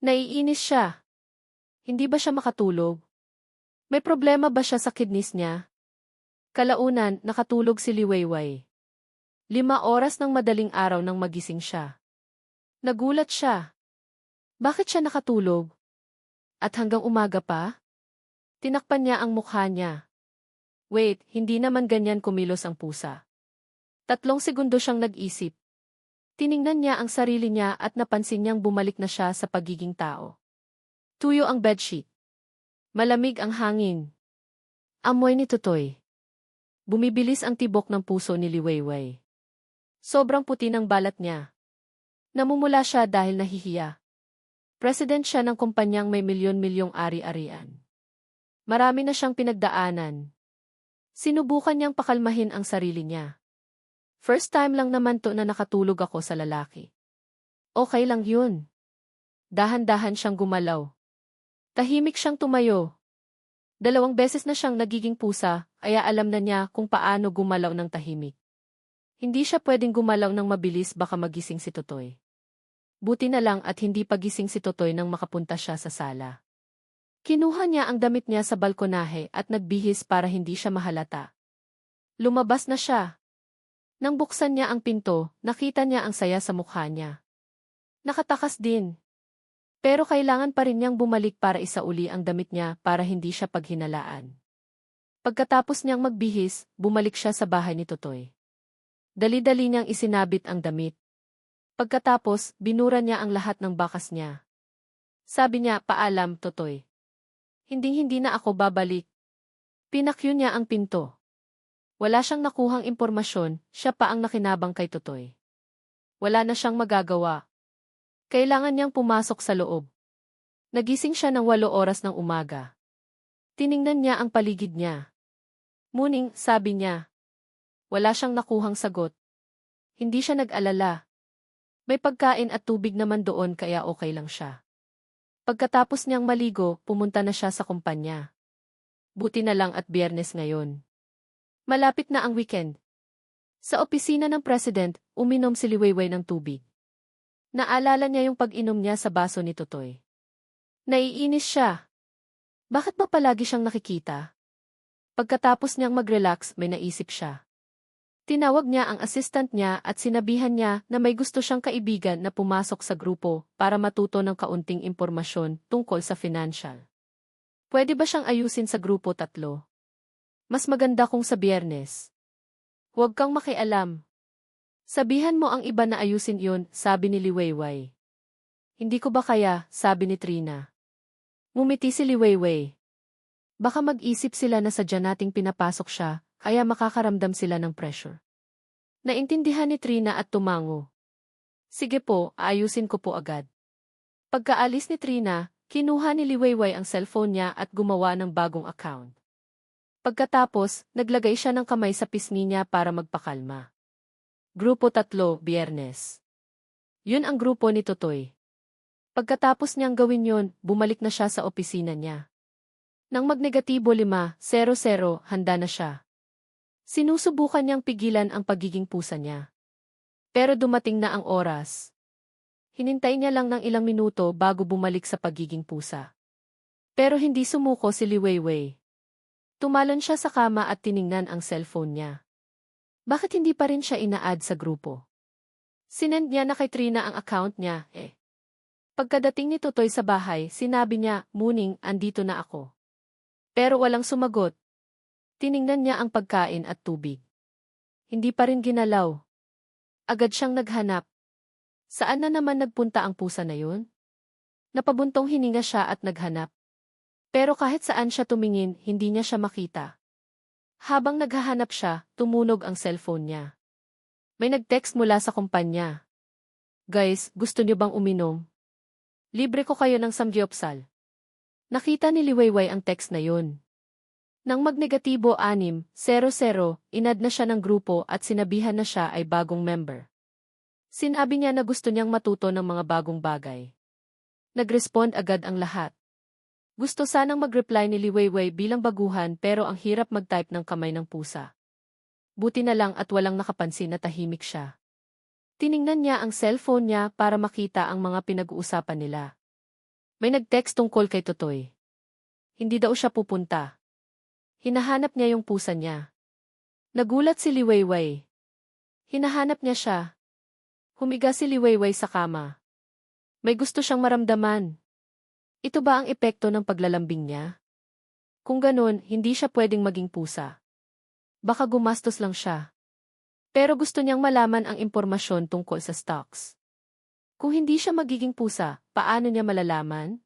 Naiinis siya. Hindi ba siya makatulog? May problema ba siya sa kidneys niya? Kalaunan, nakatulog si Liwayway. 5 oras ng madaling araw nang magising siya. Nagulat siya. Bakit siya nakatulog? At hanggang umaga pa? Tinakpan niya ang mukha niya. Wait, hindi naman ganyan kumilos ang pusa. 3 segundo siyang nag-isip. Tiningnan niya ang sarili niya at napansin niyang bumalik na siya sa pagiging tao. Tuyo ang bedsheet. Malamig ang hangin. Amoy ni Totoy. Bumibilis ang tibok ng puso ni Liwayway. Sobrang puti ng balat niya. Namumula siya dahil nahihiya. President siya ng kumpanyang may milyon-milyong ari-arian. Marami na siyang pinagdaanan. Sinubukan niyang pakalmahin ang sarili niya. First time lang naman to na nakatulog ako sa lalaki. Okay lang yun. Dahan-dahan siyang gumalaw. Tahimik siyang tumayo. 2 beses na siyang nagiging pusa, kaya alam na niya kung paano gumalaw ng tahimik. Hindi siya pwedeng gumalaw ng mabilis, baka magising si Totoy. Buti na lang at hindi pagising si Totoy nang makapunta siya sa sala. Kinuha niya ang damit niya sa balkonahe at nagbihis para hindi siya mahalata. Lumabas na siya. Nang buksan niya ang pinto, nakita niya ang saya sa mukha niya. Nakatakas din. Pero kailangan pa rin niyang bumalik para isauli ang damit niya para hindi siya paghinalaan. Pagkatapos niyang magbihis, bumalik siya sa bahay ni Totoy. Dali-dali niyang isinabit ang damit. Pagkatapos, binura niya ang lahat ng bakas niya. Sabi niya, "Paalam, Totoy. Hinding-hindi na ako babalik." Pinakyu niya ang pinto. Wala siyang nakuhang impormasyon, siya pa ang nakinabang kay Totoy. Wala na siyang magagawa. Kailangan niyang pumasok sa loob. Nagising siya ng 8 oras ng umaga. Tiningnan niya ang paligid niya. Muning, sabi niya. Wala siyang nakuhang sagot. Hindi siya nag-alala. May pagkain at tubig naman doon kaya okay lang siya. Pagkatapos niyang maligo, pumunta na siya sa kumpanya. Buti na lang at Biyernes ngayon. Malapit na ang weekend. Sa opisina ng president, uminom si Liwayway ng tubig. Naalala niya yung pag-inom niya sa baso ni Totoy. Naiinis siya. Bakit ba palagi siyang nakikita? Pagkatapos niyang mag-relax, may naisip siya. Tinawag niya ang assistant niya at sinabihan niya na may gusto siyang kaibigan na pumasok sa grupo para matuto ng kaunting impormasyon tungkol sa financial. Pwede ba siyang ayusin sa grupo 3? Mas maganda kung sa Biyernes. Huwag kang makialam. Sabihan mo ang iba na ayusin yun, sabi ni Liwayway. Hindi ko ba kaya, sabi ni Trina. Ngumiti si Liwayway. Baka mag-isip sila na sadya nating pinapasok siya, kaya makakaramdam sila ng pressure. Naintindihan ni Trina at tumango. Sige po, aayusin ko po agad. Pagkaalis ni Trina, kinuha ni Liwayway ang cellphone niya at gumawa ng bagong account. Pagkatapos, naglagay siya ng kamay sa pisngi niya para magpakalma. Grupo 3, Biyernes. Yun ang grupo ni Totoy. Pagkatapos niyang gawin yun, bumalik na siya sa opisina niya. Nang magnegatibo 5-0-0, handa na siya. Sinusubukan niyang pigilan ang pagiging pusa niya. Pero dumating na ang oras. Hinintay niya lang ng ilang minuto bago bumalik sa pagiging pusa. Pero hindi sumuko si Liwayway. Tumalon siya sa kama at tiningnan ang cellphone niya. Bakit hindi pa rin siya ina-add sa grupo? Sinend niya na kay Trina ang account niya, Pagkadating ni Totoy sa bahay, sinabi niya, "Muning, andito na ako." Pero walang sumagot. Tiningnan niya ang pagkain at tubig. Hindi pa rin ginalaw. Agad siyang naghanap. Saan na naman nagpunta ang pusa na yun? Napabuntong hininga siya at naghanap. Pero kahit saan siya tumingin, hindi niya siya makita. Habang naghahanap siya, tumunog ang cellphone niya. May nag-text mula sa kumpanya. "Guys, gusto niyo bang uminom? Libre ko kayo ng samgyupsal." Nakita ni Liwayway ang text na yun. Nang magnegatibo 6-0-0, inad na siya ng grupo at sinabihan na siya ay bagong member. Sinabi niya na gusto niyang matuto ng mga bagong bagay. Nag-respond agad ang lahat. Gusto sanang mag-reply ni Liwayway bilang baguhan pero ang hirap mag-type ng kamay ng pusa. Buti na lang at walang nakapansin na tahimik siya. Tiningnan niya ang cellphone niya para makita ang mga pinag-uusapan nila. May nag-text tungkol kay Totoy. Hindi daw siya pupunta. Hinahanap niya yung pusa niya. Nagulat si Liwayway. Hinahanap niya siya. Humiga si Liwayway sa kama. May gusto siyang maramdaman. Ito ba ang epekto ng paglalambing niya? Kung ganun, hindi siya pwedeng maging pusa. Baka gumastos lang siya. Pero gusto niyang malaman ang impormasyon tungkol sa stocks. Kung hindi siya magiging pusa, paano niya malalaman?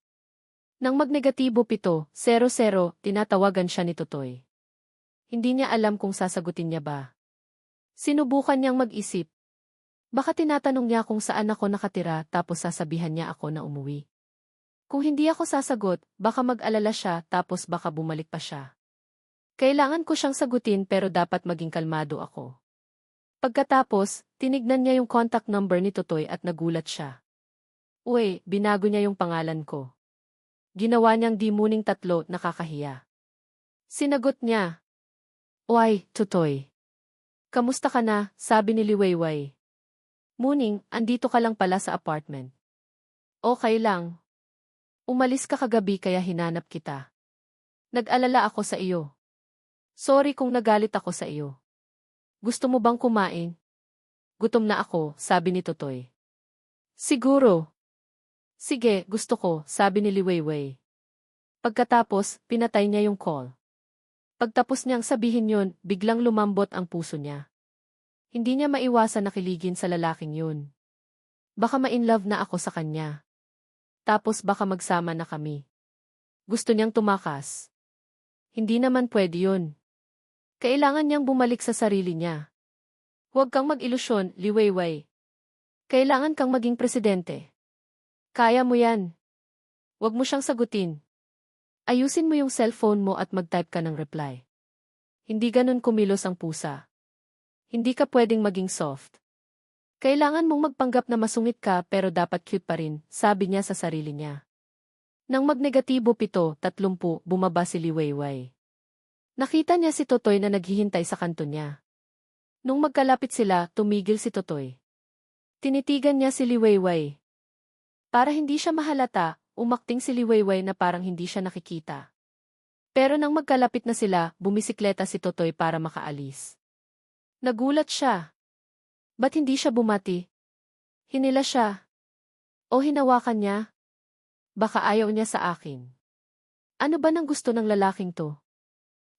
Nang magnegatibo 7-0, tinatawagan siya ni Totoy. Hindi niya alam kung sasagutin niya ba. Sinubukan niyang mag-isip. Baka tinatanong niya kung saan ako nakatira tapos sasabihan niya ako na umuwi. Kung hindi ako sasagot, baka mag-alala siya tapos baka bumalik pa siya. Kailangan ko siyang sagutin pero dapat maging kalmado ako. Pagkatapos, tinignan niya yung contact number ni Totoy at nagulat siya. Uy, binago niya yung pangalan ko. Ginawa niyang dimuning 3, nakakahiya. Sinagot niya. Uy, Totoy. Kamusta ka na? Sabi ni Liwayway. Muning, andito ka lang pala sa apartment. Okay lang. Umalis ka kagabi kaya hinanap kita. Nag-alala ako sa iyo. Sorry kung nagalit ako sa iyo. Gusto mo bang kumain? Gutom na ako, sabi ni Totoy. Siguro. Sige, gusto ko, sabi ni Liwayway. Pagkatapos, pinatay niya yung call. Pagtapos niyang sabihin yun, biglang lumambot ang puso niya. Hindi niya maiwasan na kiligin sa lalaking yun. Baka ma-inlove na ako sa kanya. Tapos baka magsama na kami. Gusto niyang tumakas. Hindi naman pwede yun. Kailangan niyang bumalik sa sarili niya. Huwag kang mag-ilusyon, Liwayway. Kailangan kang maging presidente. Kaya mo yan. Huwag mo siyang sagutin. Ayusin mo yung cellphone mo at mag-type ka ng reply. Hindi ganun kumilos ang pusa. Hindi ka pwedeng maging soft. Kailangan mong magpanggap na masungit ka pero dapat cute pa rin, sabi niya sa sarili niya. Nang magnegatibo 7-30, bumaba si Liwayway. Nakita niya si Totoy na naghihintay sa kanto niya. Nung magkalapit sila, tumigil si Totoy. Tinitigan niya si Liwayway. Para hindi siya mahalata, umakting si Liwayway na parang hindi siya nakikita. Pero nang magkalapit na sila, bumisikleta si Totoy para makaalis. Nagulat siya. Ba't hindi siya bumati? Hinila siya. O hinawakan niya? Baka ayaw niya sa akin. Ano ba nang gusto ng lalaking to?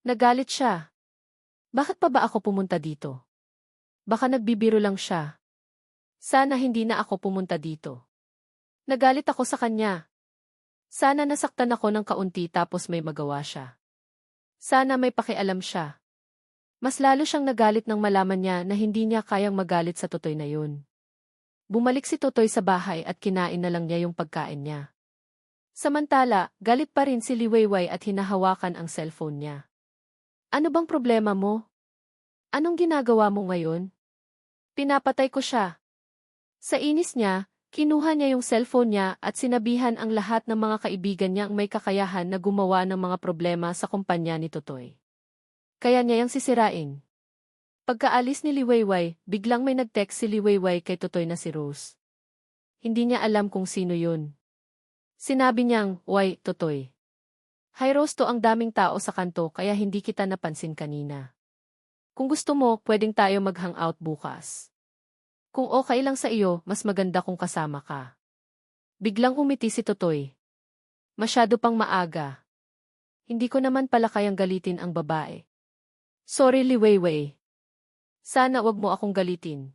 Nagalit siya. Bakit pa ba ako pumunta dito? Baka nagbibiro lang siya. Sana hindi na ako pumunta dito. Nagalit ako sa kanya. Sana nasaktan ako ng kaunti tapos may magawa siya. Sana may pakialam siya. Mas lalo siyang nagalit nang malaman niya na hindi niya kayang magalit sa Totoy na yun. Bumalik si Totoy sa bahay at kinain na lang niya yung pagkain niya. Samantala, galit pa rin si Liwayway at hinahawakan ang cellphone niya. Ano bang problema mo? Anong ginagawa mo ngayon? Pinapatay ko siya. Sa inis niya, kinuha niya yung cellphone niya at sinabihan ang lahat ng mga kaibigan niyang may kakayahan na gumawa ng mga problema sa kumpanya ni Totoy. Kaya niya yang sisirain. Pagkaalis ni Liwayway, biglang may nag-text si Liwayway kay Totoy na si Rose. Hindi niya alam kung sino yun. Sinabi niyang, "Uy, Totoy. Hi Rose, to ang daming tao sa kanto kaya hindi kita napansin kanina. Kung gusto mo, pwedeng tayo mag-hangout bukas. Kung okay lang sa iyo, mas maganda kung kasama ka." Biglang umiti si Totoy. Masyado pang maaga. Hindi ko naman pala kayang galitin ang babae. Sorry Liwayway. Sana wag mo akong galitin.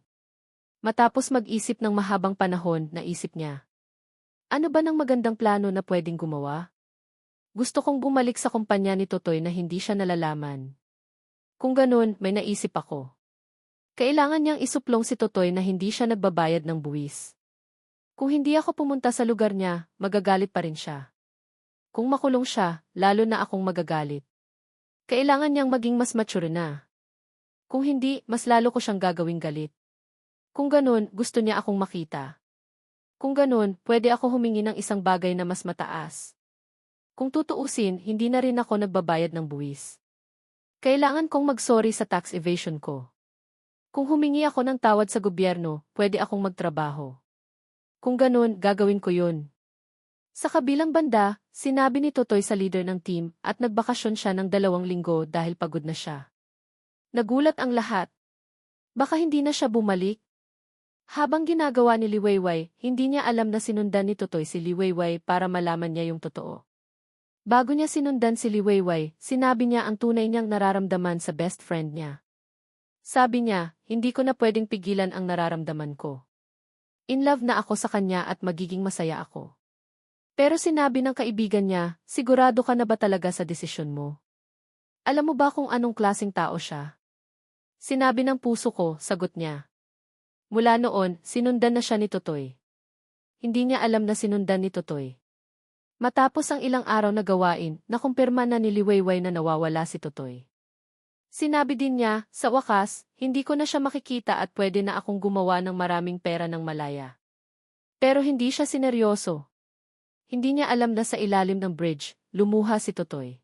Matapos mag-isip ng mahabang panahon, naisip niya. Ano ba ng magandang plano na pwedeng gumawa? Gusto kong bumalik sa kumpanya ni Totoy na hindi siya nalalaman. Kung ganun, may naisip ako. Kailangan niyang isuplong si Totoy na hindi siya nagbabayad ng buwis. Kung hindi ako pumunta sa lugar niya, magagalit pa rin siya. Kung makulong siya, lalo na akong magagalit. Kailangan niyang maging mas mature na. Kung hindi, mas lalo ko siyang gagawing galit. Kung ganun, gusto niya akong makita. Kung ganun, pwede ako humingi ng isang bagay na mas mataas. Kung tutuusin, hindi na rin ako nagbabayad ng buwis. Kailangan kong mag-sorry sa tax evasion ko. Kung humingi ako ng tawad sa gobyerno, pwede akong magtrabaho. Kung ganun, gagawin ko yun. Sa kabilang banda, sinabi ni Totoy sa leader ng team at nagbakasyon siya ng 2 linggo dahil pagod na siya. Nagulat ang lahat. Baka hindi na siya bumalik? Habang ginagawa ni Liwayway, hindi niya alam na sinundan ni Totoy si Liwayway para malaman niya yung totoo. Bago niya sinundan si Liwayway, sinabi niya ang tunay niyang nararamdaman sa best friend niya. Sabi niya, hindi ko na pwedeng pigilan ang nararamdaman ko. In love na ako sa kanya at magiging masaya ako. Pero sinabi ng kaibigan niya, sigurado ka na ba talaga sa desisyon mo? Alam mo ba kung anong klaseng tao siya? Sinabi ng puso ko, sagot niya. Mula noon, sinundan na siya ni Totoy. Hindi niya alam na sinundan ni Totoy. Matapos ang ilang araw na gawain, nakumpirma na ni Liwayway na nawawala si Totoy. Sinabi din niya, sa wakas, hindi ko na siya makikita at pwede na akong gumawa ng maraming pera ng malaya. Pero hindi siya sineryoso. Hindi niya alam na sa ilalim ng bridge, lumuha si Totoy.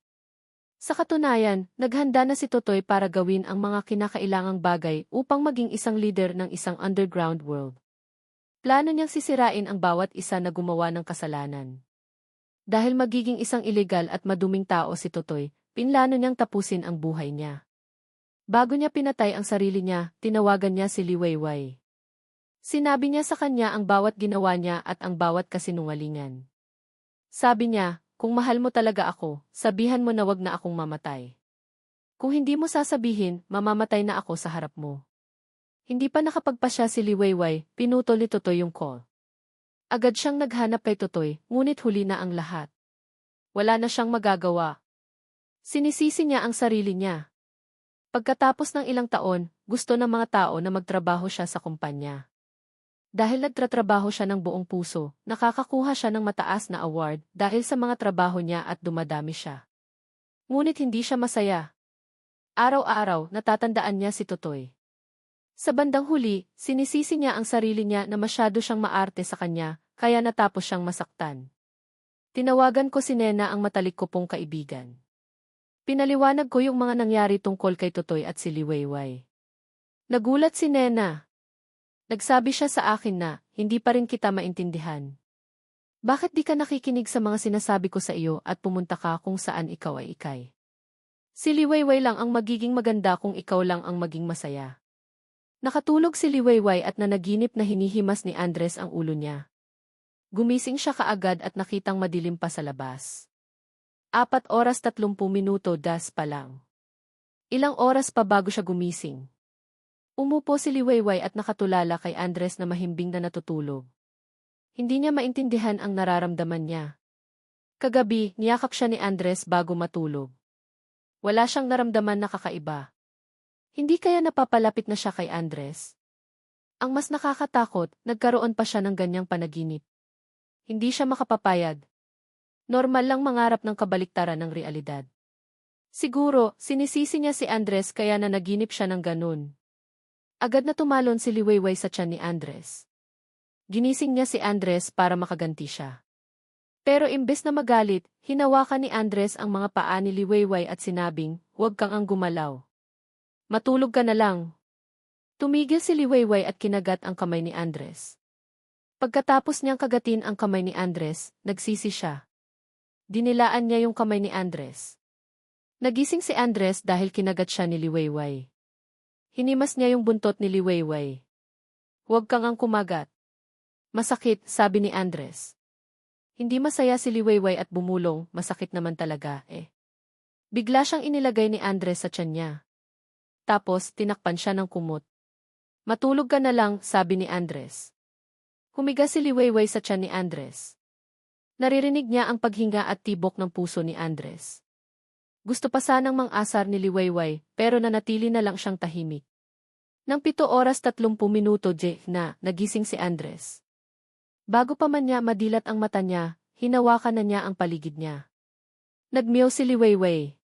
Sa katunayan, naghanda na si Totoy para gawin ang mga kinakailangang bagay upang maging isang leader ng isang underground world. Plano niyang sisirain ang bawat isa na gumawa ng kasalanan. Dahil magiging isang ilegal at maduming tao si Totoy, pinlano niyang tapusin ang buhay niya. Bago niya pinatay ang sarili niya, tinawagan niya si Liwayway. Sinabi niya sa kanya ang bawat ginawa niya at ang bawat kasinungalingan. Sabi niya, kung mahal mo talaga ako, sabihan mo na wag na akong mamatay. Kung hindi mo sasabihin, mamamatay na ako sa harap mo. Hindi pa nakapagpasya si Liwayway, pinutol ni Totoy yung call. Agad siyang naghanap kay Totoy, ngunit huli na ang lahat. Wala na siyang magagawa. Sinisisi niya ang sarili niya. Pagkatapos ng ilang taon, gusto ng mga tao na magtrabaho siya sa kumpanya. Dahil nagtratrabaho siya ng buong puso, nakakakuha siya ng mataas na award dahil sa mga trabaho niya at dumadami siya. Ngunit hindi siya masaya. Araw-araw, natatandaan niya si Totoy. Sa bandang huli, sinisisi niya ang sarili niya na masyado siyang maarte sa kanya, kaya natapos siyang masaktan. Tinawagan ko si Nena ang matalik ko pong kaibigan. Pinaliwanag ko yung mga nangyari tungkol kay Totoy at si Liwayway. Nagulat si Nena. Nagsabi siya sa akin na, hindi pa rin kita maintindihan. Bakit di ka nakikinig sa mga sinasabi ko sa iyo at pumunta ka kung saan ikaw ay ikay? Si Liwayway lang ang magiging maganda kung ikaw lang ang maging masaya. Nakatulog si Liwayway at nanaginip na hinihimas ni Andres ang ulo niya. Gumising siya kaagad at nakitang madilim pa sa labas. 4:30 das pa lang. Ilang oras pa bago siya gumising. Umupo si Liwayway at nakatulala kay Andres na mahimbing na natutulog. Hindi niya maintindihan ang nararamdaman niya. Kagabi, niyakap siya ni Andres bago matulog. Wala siyang naramdaman na kakaiba. Hindi kaya napapalapit na siya kay Andres? Ang mas nakakatakot, nagkaroon pa siya ng ganyang panaginip. Hindi siya makapapayag. Normal lang mangarap ng kabaliktaran ng realidad. Siguro, sinisisi niya si Andres kaya nanaginip siya ng ganun. Agad na tumalon si Liwayway sa tiyan ni Andres. Ginising niya si Andres para makaganti siya. Pero imbes na magalit, hinawakan ni Andres ang mga paa ni Liwayway at sinabing, huwag kang ang gumalaw. Matulog ka na lang. Tumigil si Liwayway at kinagat ang kamay ni Andres. Pagkatapos niyang kagatin ang kamay ni Andres, nagsisi siya. Dinilaan niya yung kamay ni Andres. Nagising si Andres dahil kinagat siya ni Liwayway. Hinimas niya yung buntot ni Liwayway. Huwag kang ang kumagat. Masakit, sabi ni Andres. Hindi masaya si Liwayway at bumulong, masakit naman talaga eh. Bigla siyang inilagay ni Andres sa tiyan niya. Tapos, tinakpan siya ng kumot. Matulog ka na lang, sabi ni Andres. Humiga si Liwayway sa tiyan ni Andres. Naririnig niya ang paghinga at tibok ng puso ni Andres. Gusto pa sanang mang-asar ni Liwayway, pero nanatili na lang siyang tahimik. Nang 7:30 na, nagising si Andres. Bago pa man niya madilat ang mata niya, hinawakan na niya ang paligid niya. Nagmeow si Liwayway.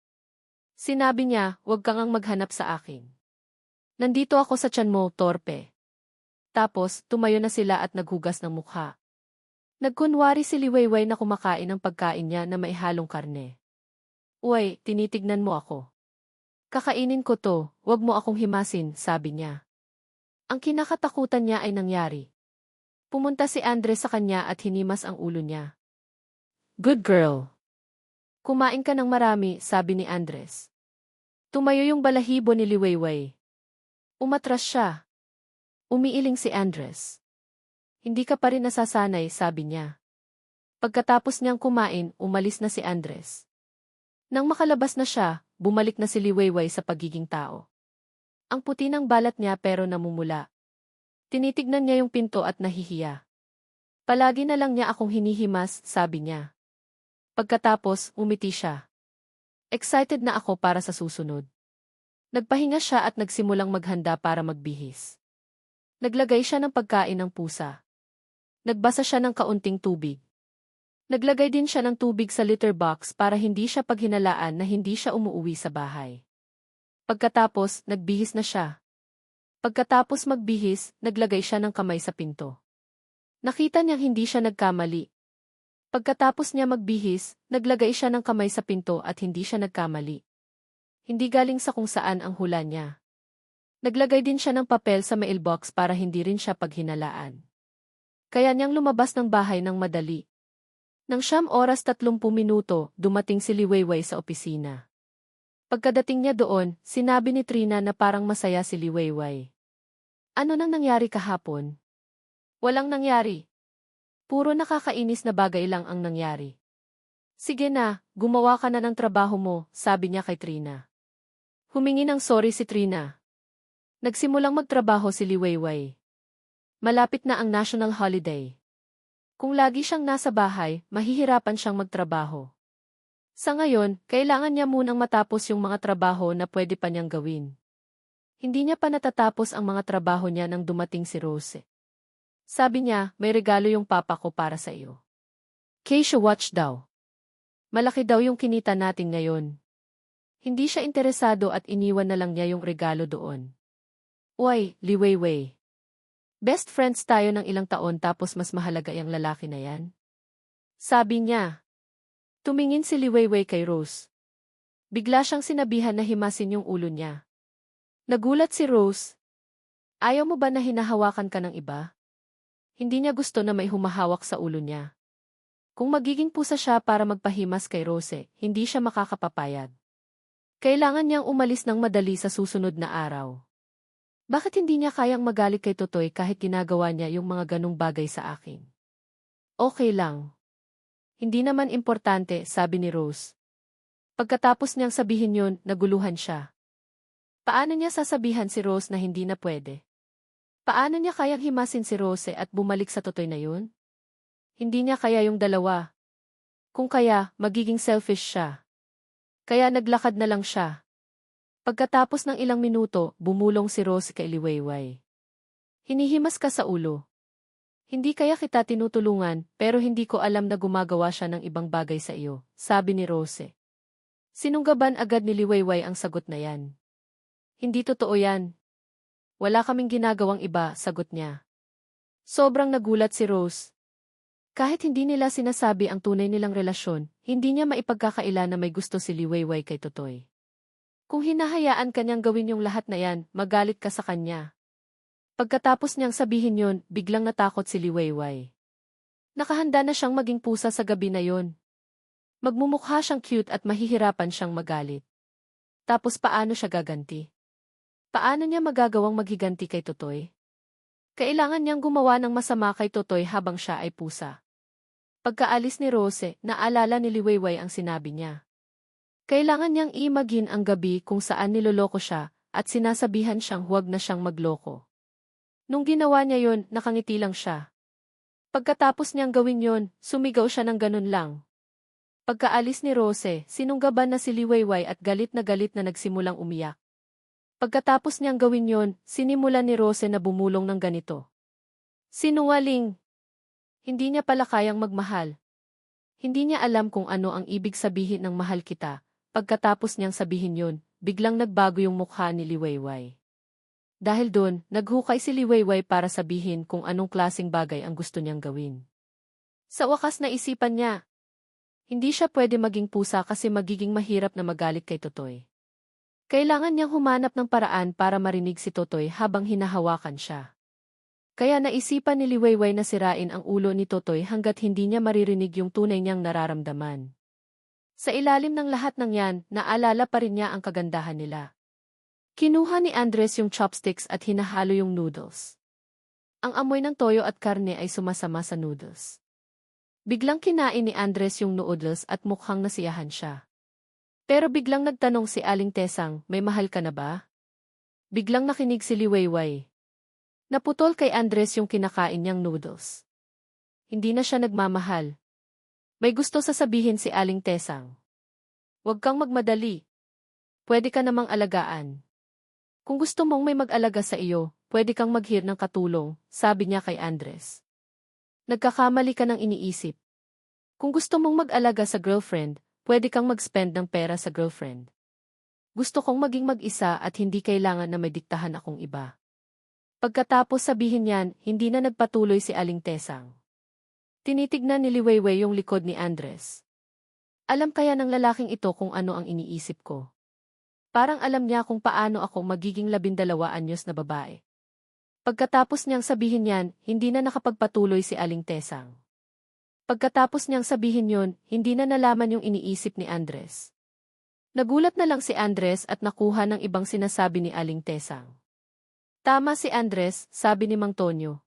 Sinabi niya, huwag kang ang maghanap sa akin. Nandito ako sa tiyan mo, torpe. Tapos, tumayo na sila at naghugas ng mukha. Nagkunwari si Liwayway na kumakain ng pagkain niya na may halong karne. Uy, tinitignan mo ako. Kakainin ko to, wag mo akong himasin, sabi niya. Ang kinakatakutan niya ay nangyari. Pumunta si Andres sa kanya at hinimas ang ulo niya. Good girl. Kumain ka ng marami, sabi ni Andres. Tumayo yung balahibo ni Liwayway. Umatras siya. Umiiling si Andres. Hindi ka pa rin nasasanay, sabi niya. Pagkatapos niyang kumain, umalis na si Andres. Nang makalabas na siya, bumalik na si Liwayway sa pagiging tao. Ang puti ng balat niya pero namumula. Tinitignan niya yung pinto at nahihiya. Palagi na lang niya akong hinihimas, sabi niya. Pagkatapos, umiti siya. Excited na ako para sa susunod. Nagpahinga siya at nagsimulang maghanda para magbihis. Naglagay siya ng pagkain ng pusa. Nagbasa siya ng kaunting tubig. Naglagay din siya ng tubig sa litter box para hindi siya paghinalaan na hindi siya umuuwi sa bahay. Pagkatapos, nagbihis na siya. Pagkatapos magbihis, naglagay siya ng kamay sa pinto. Nakita niyang hindi siya nagkamali. Pagkatapos niya magbihis, naglagay siya ng kamay sa pinto at hindi siya nagkamali. Hindi galing sa kung saan ang hula niya. Naglagay din siya ng papel sa mailbox para hindi rin siya paghinalaan. Kaya niyang lumabas ng bahay ng madali. Nang 9:30, dumating si Liwayway sa opisina. Pagkadating niya doon, sinabi ni Trina na parang masaya si Liwayway. Ano nang nangyari kahapon? Walang nangyari. Puro nakakainis na bagay lang ang nangyari. Sige na, gumawa ka na ng trabaho mo, sabi niya kay Trina. Humingi ng sorry si Trina. Nagsimulang magtrabaho si Liwayway. Malapit na ang national holiday. Kung lagi siyang nasa bahay, mahihirapan siyang magtrabaho. Sa ngayon, kailangan niya munang matapos yung mga trabaho na pwede pa niyang gawin. Hindi niya pa natatapos ang mga trabaho niya nang dumating si Rose. Sabi niya, may regalo yung papa ko para sa iyo. Keisha watch daw. Malaki daw yung kinita natin ngayon. Hindi siya interesado at iniwan na lang niya yung regalo doon. Uy, Liwayway. Best friends tayo ng ilang taon tapos mas mahalaga yung lalaki na yan? Sabi niya. Tumingin si Liwayway kay Rose. Bigla siyang sinabihan na himasin yung ulo niya. Nagulat si Rose. Ayaw mo ba na hinahawakan ka ng iba? Hindi niya gusto na may humahawak sa ulo niya. Kung magiging pusa siya para magpahimas kay Rose, hindi siya makakapapayag. Kailangan niyang umalis ng madali sa susunod na araw. Bakit hindi niya kayang magalit kay Totoy kahit ginagawa niya yung mga ganong bagay sa akin? Okay lang. Hindi naman importante, sabi ni Rose. Pagkatapos niyang sabihin yun, naguluhan siya. Paano niya sasabihan si Rose na hindi na pwede? Paano niya kayang himasin si Rose at bumalik sa Totoy na yun? Hindi niya kaya yung dalawa. Kung kaya, magiging selfish siya. Kaya naglakad na lang siya. Pagkatapos ng ilang minuto, bumulong si Rose kay Liwayway. Hinihimas ka sa ulo. Hindi kaya kita tinutulungan, pero hindi ko alam na gumagawa siya ng ibang bagay sa iyo, sabi ni Rose. Sinunggaban agad ni Liwayway ang sagot na yan. Hindi totoo yan. Wala kaming ginagawang iba, sagot niya. Sobrang nagulat si Rose. Kahit hindi nila sinasabi ang tunay nilang relasyon, hindi niya maipagkakaila na may gusto si Liwayway kay Totoy. Kung hinahayaan kanyang gawin yung lahat na yan, magalit ka sa kanya. Pagkatapos niyang sabihin yon, biglang natakot si Liwayway. Nakahanda na siyang maging pusa sa gabi na yon. Magmumukha siyang cute at mahihirapan siyang magalit. Tapos paano siya gaganti? Paano niya magagawang maghiganti kay Totoy? Kailangan niyang gumawa ng masama kay Totoy habang siya ay pusa. Pagkaalis ni Rose, naalala ni Liwayway ang sinabi niya. Kailangan niyang iimagine ang gabi kung saan niloloko siya at sinasabihan siyang huwag na siyang magloko. Nung ginawa niya yon, nakangiti lang siya. Pagkatapos niyang gawin yon, sumigaw siya ng ganun lang. Pagkaalis ni Rose, sinunggaban na si Liwayway at galit na nagsimulang umiyak. Pagkatapos niyang gawin yon, sinimulan ni Rose na bumulong ng ganito. Sinungaling! Hindi niya pala kayang magmahal. Hindi niya alam kung ano ang ibig sabihin ng mahal kita. Pagkatapos niyang sabihin yon, biglang nagbago yung mukha ni Liwayway. Dahil doon, naghukay si Liwayway para sabihin kung anong klaseng bagay ang gusto niyang gawin. Sa wakas naisipan niya, hindi siya pwede maging pusa kasi magiging mahirap na magalit kay Totoy. Kailangan niyang humanap ng paraan para marinig si Totoy habang hinahawakan siya. Kaya naisipan ni Liwayway na sirain ang ulo ni Totoy hanggat hindi niya maririnig yung tunay niyang nararamdaman. Sa ilalim ng lahat ng yan, naalala pa rin niya ang kagandahan nila. Kinuha ni Andres yung chopsticks at hinahalo yung noodles. Ang amoy ng toyo at karne ay sumasama sa noodles. Biglang kinain ni Andres yung noodles at mukhang nasiyahan siya. Pero biglang nagtanong si Aling Tesang, may mahal ka na ba? Biglang nakinig si Liwayway. Naputol kay Andres yung kinakain niyang noodles. Hindi na siya nagmamahal. May gusto sasabihin si Aling Tesang. Huwag kang magmadali. Pwede ka namang alagaan. Kung gusto mong may mag-alaga sa iyo, pwede kang maghir ng katulong, sabi niya kay Andres. Nagkakamali ka ng iniisip. Kung gusto mong mag-alaga sa girlfriend, pwede kang mag-spend ng pera sa girlfriend. Gusto kong maging mag-isa at hindi kailangan na may diktahan akong iba. Pagkatapos sabihin yan, hindi na nagpatuloy si Aling Tesang. Tinitignan ni Liwayway yung likod ni Andres. Alam kaya ng lalaking ito kung ano ang iniisip ko. Parang alam niya kung paano ako magiging 12 anyos na babae. Pagkatapos niyang sabihin yan, hindi na nakapagpatuloy si Aling Tesang. Pagkatapos niyang sabihin yon, hindi na nalaman yung iniisip ni Andres. Nagulat na lang si Andres at nakuha ng ibang sinasabi ni Aling Tesang. Tama si Andres, sabi ni Mang Tonyo.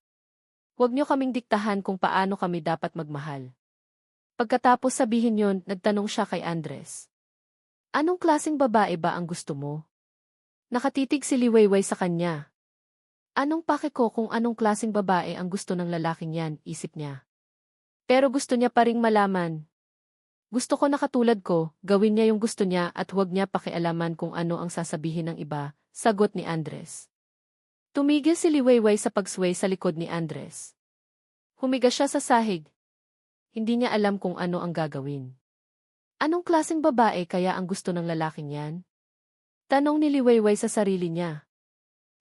Huwag niyo kaming diktahan kung paano kami dapat magmahal. Pagkatapos sabihin yon, nagtanong siya kay Andres. Anong klaseng babae ba ang gusto mo? Nakatitig si Liwayway sa kanya. Anong pake ko kung anong klaseng babae ang gusto ng lalaking yan, isip niya. Pero gusto niya pa ring malaman. Gusto ko na katulad ko, gawin niya yung gusto niya at huwag niya pakialaman kung ano ang sasabihin ng iba, sagot ni Andres. Tumigil si Liwayway sa pagsway sa likod ni Andres. Humiga siya sa sahig. Hindi niya alam kung ano ang gagawin. Anong klaseng babae kaya ang gusto ng lalaking yan? Tanong ni Liwayway sa sarili niya.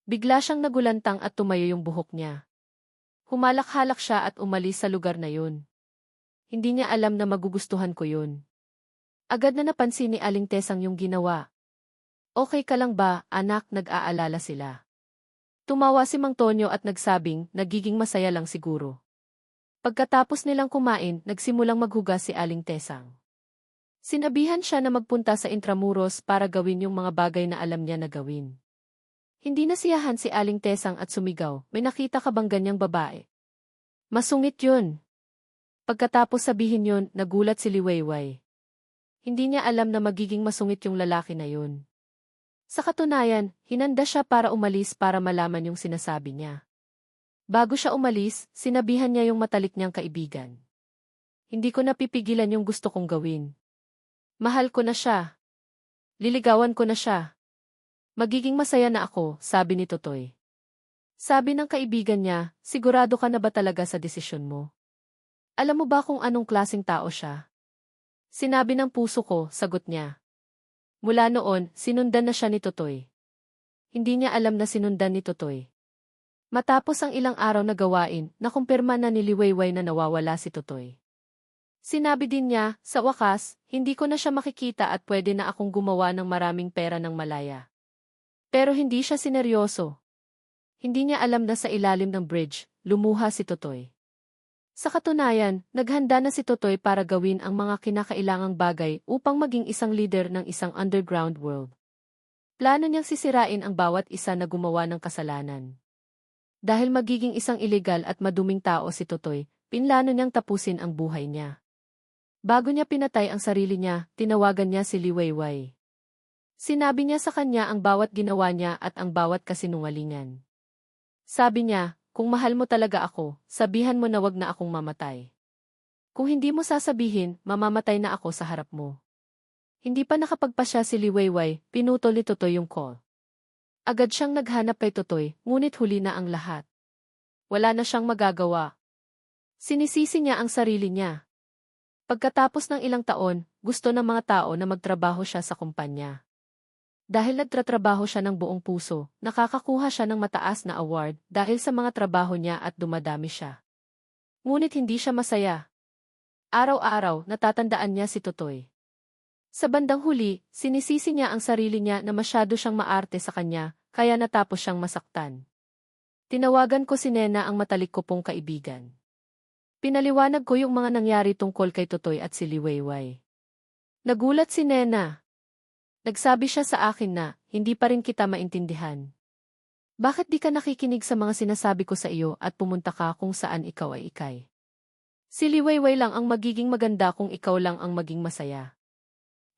Bigla siyang nagulantang at tumayo yung buhok niya. Humalak-halak siya at umalis sa lugar na yun. Hindi niya alam na magugustuhan ko yun. Agad na napansin ni Aling Tesang yung ginawa. Okay ka lang ba, anak, nag-aalala sila. Tumawa si Mang Tonyo at nagsabing, nagiging masaya lang siguro. Pagkatapos nilang kumain, nagsimulang maghugas si Aling Tesang. Sinabihan siya na magpunta sa Intramuros para gawin yung mga bagay na alam niya na gawin. Hindi nasiyahan si Aling Tesang at sumigaw, may nakita ka bang ganyang babae? Masungit yun. Pagkatapos sabihin yun, nagulat si Liwayway. Hindi niya alam na magiging masungit yung lalaki na yun. Sa katunayan, hinanda siya para umalis para malaman yung sinasabi niya. Bago siya umalis, sinabihan niya yung matalik niyang kaibigan. Hindi ko napipigilan yung gusto kong gawin. Mahal ko na siya. Liligawan ko na siya. Magiging masaya na ako, sabi ni Totoy. Sabi ng kaibigan niya, sigurado ka na ba talaga sa desisyon mo? Alam mo ba kung anong klaseng tao siya? Sinabi ng puso ko, sagot niya. Mula noon, sinundan na siya ni Totoy. Hindi niya alam na sinundan ni Totoy. Matapos ang ilang araw na gawain, nakumpirma na ni Liwayway na nawawala si Totoy. Sinabi din niya, sa wakas, hindi ko na siya makikita at pwede na akong gumawa ng maraming pera ng malaya. Pero hindi siya sineryoso. Hindi niya alam na sa ilalim ng bridge, lumuha si Totoy. Sa katunayan, naghanda na si Totoy para gawin ang mga kinakailangang bagay upang maging isang leader ng isang underground world. Plano niyang sisirain ang bawat isa na gumawa ng kasalanan. Dahil magiging isang ilegal at maduming tao si Totoy, pinlano niyang tapusin ang buhay niya. Bago niya pinatay ang sarili niya, tinawagan niya si Liwayway. Sinabi niya sa kanya ang bawat ginawa niya at ang bawat kasinungalingan. Sabi niya, kung mahal mo talaga ako, sabihan mo na wag na akong mamatay. Kung hindi mo sasabihin, mamamatay na ako sa harap mo. Hindi pa nakapagpasya si Liwayway, pinutol ni Totoy yung call. Agad siyang naghanap kay Totoy, ngunit huli na ang lahat. Wala na siyang magagawa. Sinisisi niya ang sarili niya. Pagkatapos ng ilang taon, gusto ng mga tao na magtrabaho siya sa kumpanya. Dahil nagtratrabaho siya ng buong puso, nakakakuha siya ng mataas na award dahil sa mga trabaho niya at dumadami siya. Ngunit hindi siya masaya. Araw-araw, natatandaan niya si Totoy. Sa bandang huli, sinisisi niya ang sarili niya na masyado siyang maarte sa kanya, kaya natapos siyang masaktan. Tinawagan ko si Nena ang matalik ko pong kaibigan. Pinaliwanag ko yung mga nangyari tungkol kay Totoy at si Liwayway. Nagulat si Nena. Nagsabi siya sa akin na, hindi pa rin kita maintindihan. Bakit di ka nakikinig sa mga sinasabi ko sa iyo at pumunta ka kung saan ikaw ay ikay? Si Liwayway lang ang magiging maganda kung ikaw lang ang maging masaya.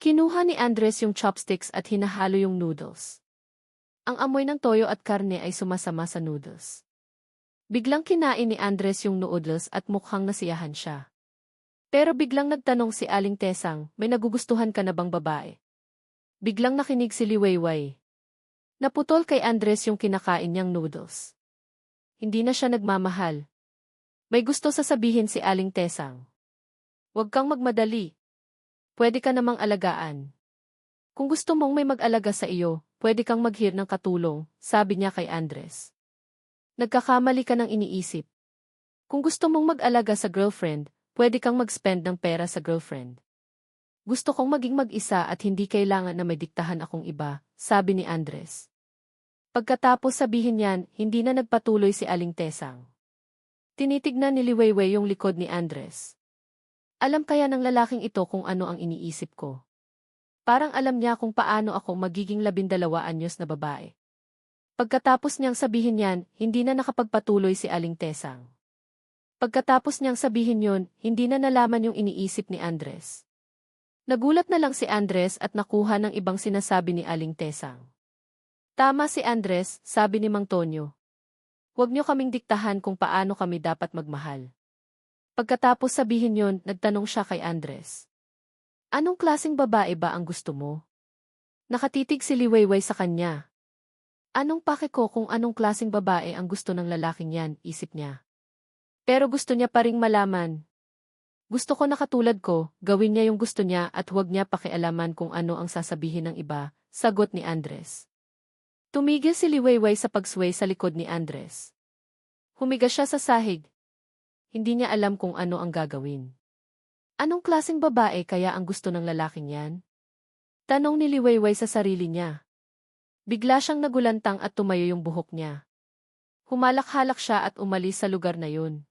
Kinuha ni Andres yung chopsticks at hinahalo yung noodles. Ang amoy ng toyo at karne ay sumasama sa noodles. Biglang kinain ni Andres yung noodles at mukhang nasiyahan siya. Pero biglang nagtanong si Aling Tesang, may nagugustuhan ka na bang babae? Biglang nakinig si Liwayway. Naputol kay Andres yung kinakain niyang noodles. Hindi na siya nagmamahal. May gusto sasabihin si Aling Tesang. Huwag kang magmadali. Pwede ka namang alagaan. Kung gusto mong may mag-alaga sa iyo, pwede kang maghir ng katulong, sabi niya kay Andres. Nagkakamali ka ng iniisip. Kung gusto mong mag-alaga sa girlfriend, pwede kang mag-spend ng pera sa girlfriend. Gusto kong maging mag-isa at hindi kailangan na may diktahan akong iba, sabi ni Andres. Pagkatapos sabihin niyan, hindi na nagpatuloy si Aling Tesang. Tinitignan ni Liwayway yung likod ni Andres. Alam kaya ng lalaking ito kung ano ang iniisip ko. Parang alam niya kung paano ako magiging 12 anyos na babae. Pagkatapos niyang sabihin yan, hindi na nakapagpatuloy si Aling Tesang. Pagkatapos niyang sabihin yon, hindi na nalaman yung iniisip ni Andres. Nagulat na lang si Andres at nakuha ng ibang sinasabi ni Aling Tesang. Tama si Andres, sabi ni Mang Tonyo. Huwag niyo kaming diktahan kung paano kami dapat magmahal. Pagkatapos sabihin yon, nagtanong siya kay Andres. Anong klaseng babae ba ang gusto mo? Nakatitig si Liwayway sa kanya. Anong pake ko kung anong klaseng babae ang gusto ng lalaking yan, isip niya. Pero gusto niya pa ring malaman. Gusto ko na katulad ko, gawin niya yung gusto niya at huwag niya pakialaman kung ano ang sasabihin ng iba, sagot ni Andres. Tumigil si Liwayway sa pagsway sa likod ni Andres. Humiga siya sa sahig. Hindi niya alam kung ano ang gagawin. Anong klaseng babae kaya ang gusto ng lalaking yan? Tanong ni Liwayway sa sarili niya. Bigla siyang nagulantang at tumayo yung buhok niya. Humalak-halak siya at umalis sa lugar na yun.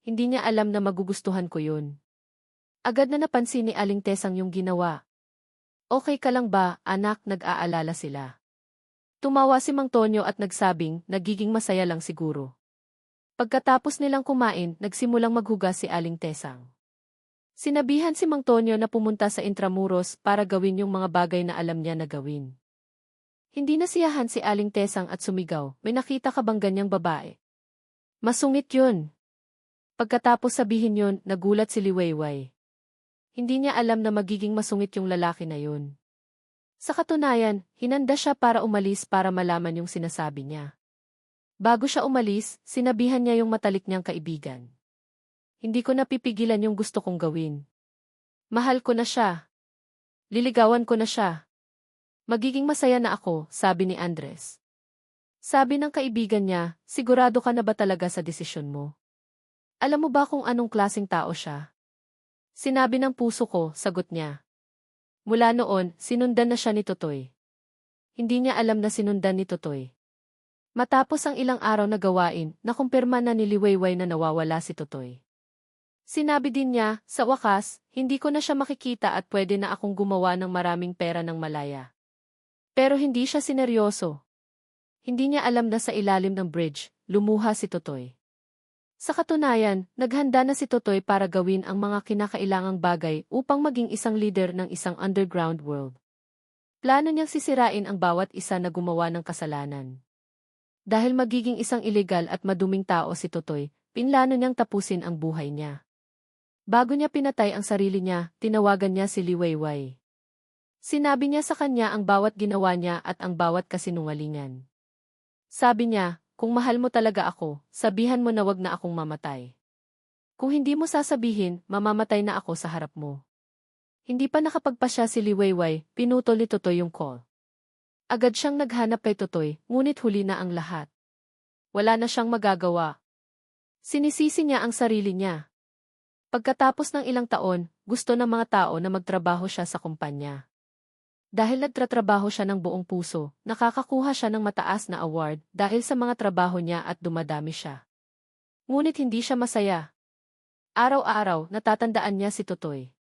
Hindi niya alam na magugustuhan ko yun. Agad na napansin ni Aling Tesang yung ginawa. Okay ka lang ba, anak, nag-aalala sila. Tumawa si Mang Tonyo at nagsabing, nagiging masaya lang siguro. Pagkatapos nilang kumain, nagsimulang maghugas si Aling Tesang. Sinabihan si Mang Tonyo na pumunta sa Intramuros para gawin yung mga bagay na alam niya na gawin. Hindi nasiyahan si Aling Tesang at sumigaw, may nakita ka bang ganyang babae? Masungit yun. Pagkatapos sabihin yun, nagulat si Liwayway. Hindi niya alam na magiging masungit yung lalaki na yun. Sa katunayan, hinanda siya para umalis para malaman yung sinasabi niya. Bago siya umalis, sinabihan niya yung matalik niyang kaibigan. Hindi ko napipigilan yung gusto kong gawin. Mahal ko na siya. Liligawan ko na siya. Magiging masaya na ako, sabi ni Andres. Sabi ng kaibigan niya, sigurado ka na ba talaga sa desisyon mo? Alam mo ba kung anong klaseng tao siya? Sinabi ng puso ko, sagot niya. Mula noon, sinundan na siya ni Totoy. Hindi niya alam na sinundan ni Totoy. Matapos ang ilang araw na gawain, nakumpirma na ni Liwayway na nawawala si Totoy. Sinabi din niya, sa wakas, hindi ko na siya makikita at pwede na akong gumawa ng maraming pera ng malaya. Pero hindi siya sineryoso. Hindi niya alam na sa ilalim ng bridge, lumuha si Totoy. Sa katunayan, naghanda na si Totoy para gawin ang mga kinakailangang bagay upang maging isang leader ng isang underground world. Plano niyang sisirain ang bawat isa na gumawa ng kasalanan. Dahil magiging isang ilegal at maduming tao si Totoy, pinlano niyang tapusin ang buhay niya. Bago niya pinatay ang sarili niya, tinawagan niya si Liwayway. Sinabi niya sa kanya ang bawat ginawa niya at ang bawat kasinungalingan. Sabi niya, kung mahal mo talaga ako, sabihan mo na wag na akong mamatay. Kung hindi mo sasabihin, mamamatay na ako sa harap mo. Hindi pa nakapagpasya si Liwayway, pinutol ni Totoy yung call. Agad siyang naghanap kay Totoy, ngunit huli na ang lahat. Wala na siyang magagawa. Sinisisi niya ang sarili niya. Pagkatapos ng ilang taon, gusto ng mga tao na magtrabaho siya sa kumpanya. Dahil nagtratrabaho siya ng buong puso, nakakakuha siya ng mataas na award dahil sa mga trabaho niya at dumadami siya. Ngunit hindi siya masaya. Araw-araw, natatandaan niya si Totoy.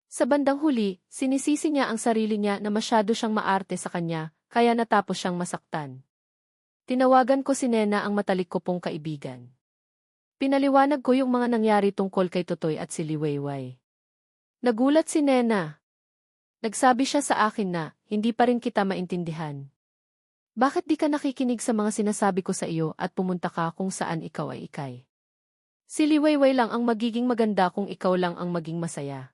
Sa bandang huli, sinisisi niya ang sarili niya na masyado siyang maarte sa kanya, kaya natapos siyang masaktan. Tinawagan ko si Nena, ang matalik ko pong kaibigan. Pinaliwanag ko yung mga nangyari tungkol kay Totoy at si Liwayway. Nagulat si Nena. Nagsabi siya sa akin na, hindi pa rin kita maintindihan. Bakit di ka nakikinig sa mga sinasabi ko sa iyo at pumunta ka kung saan ikaw ay ikay? Si Liwayway lang ang magiging maganda kung ikaw lang ang maging masaya.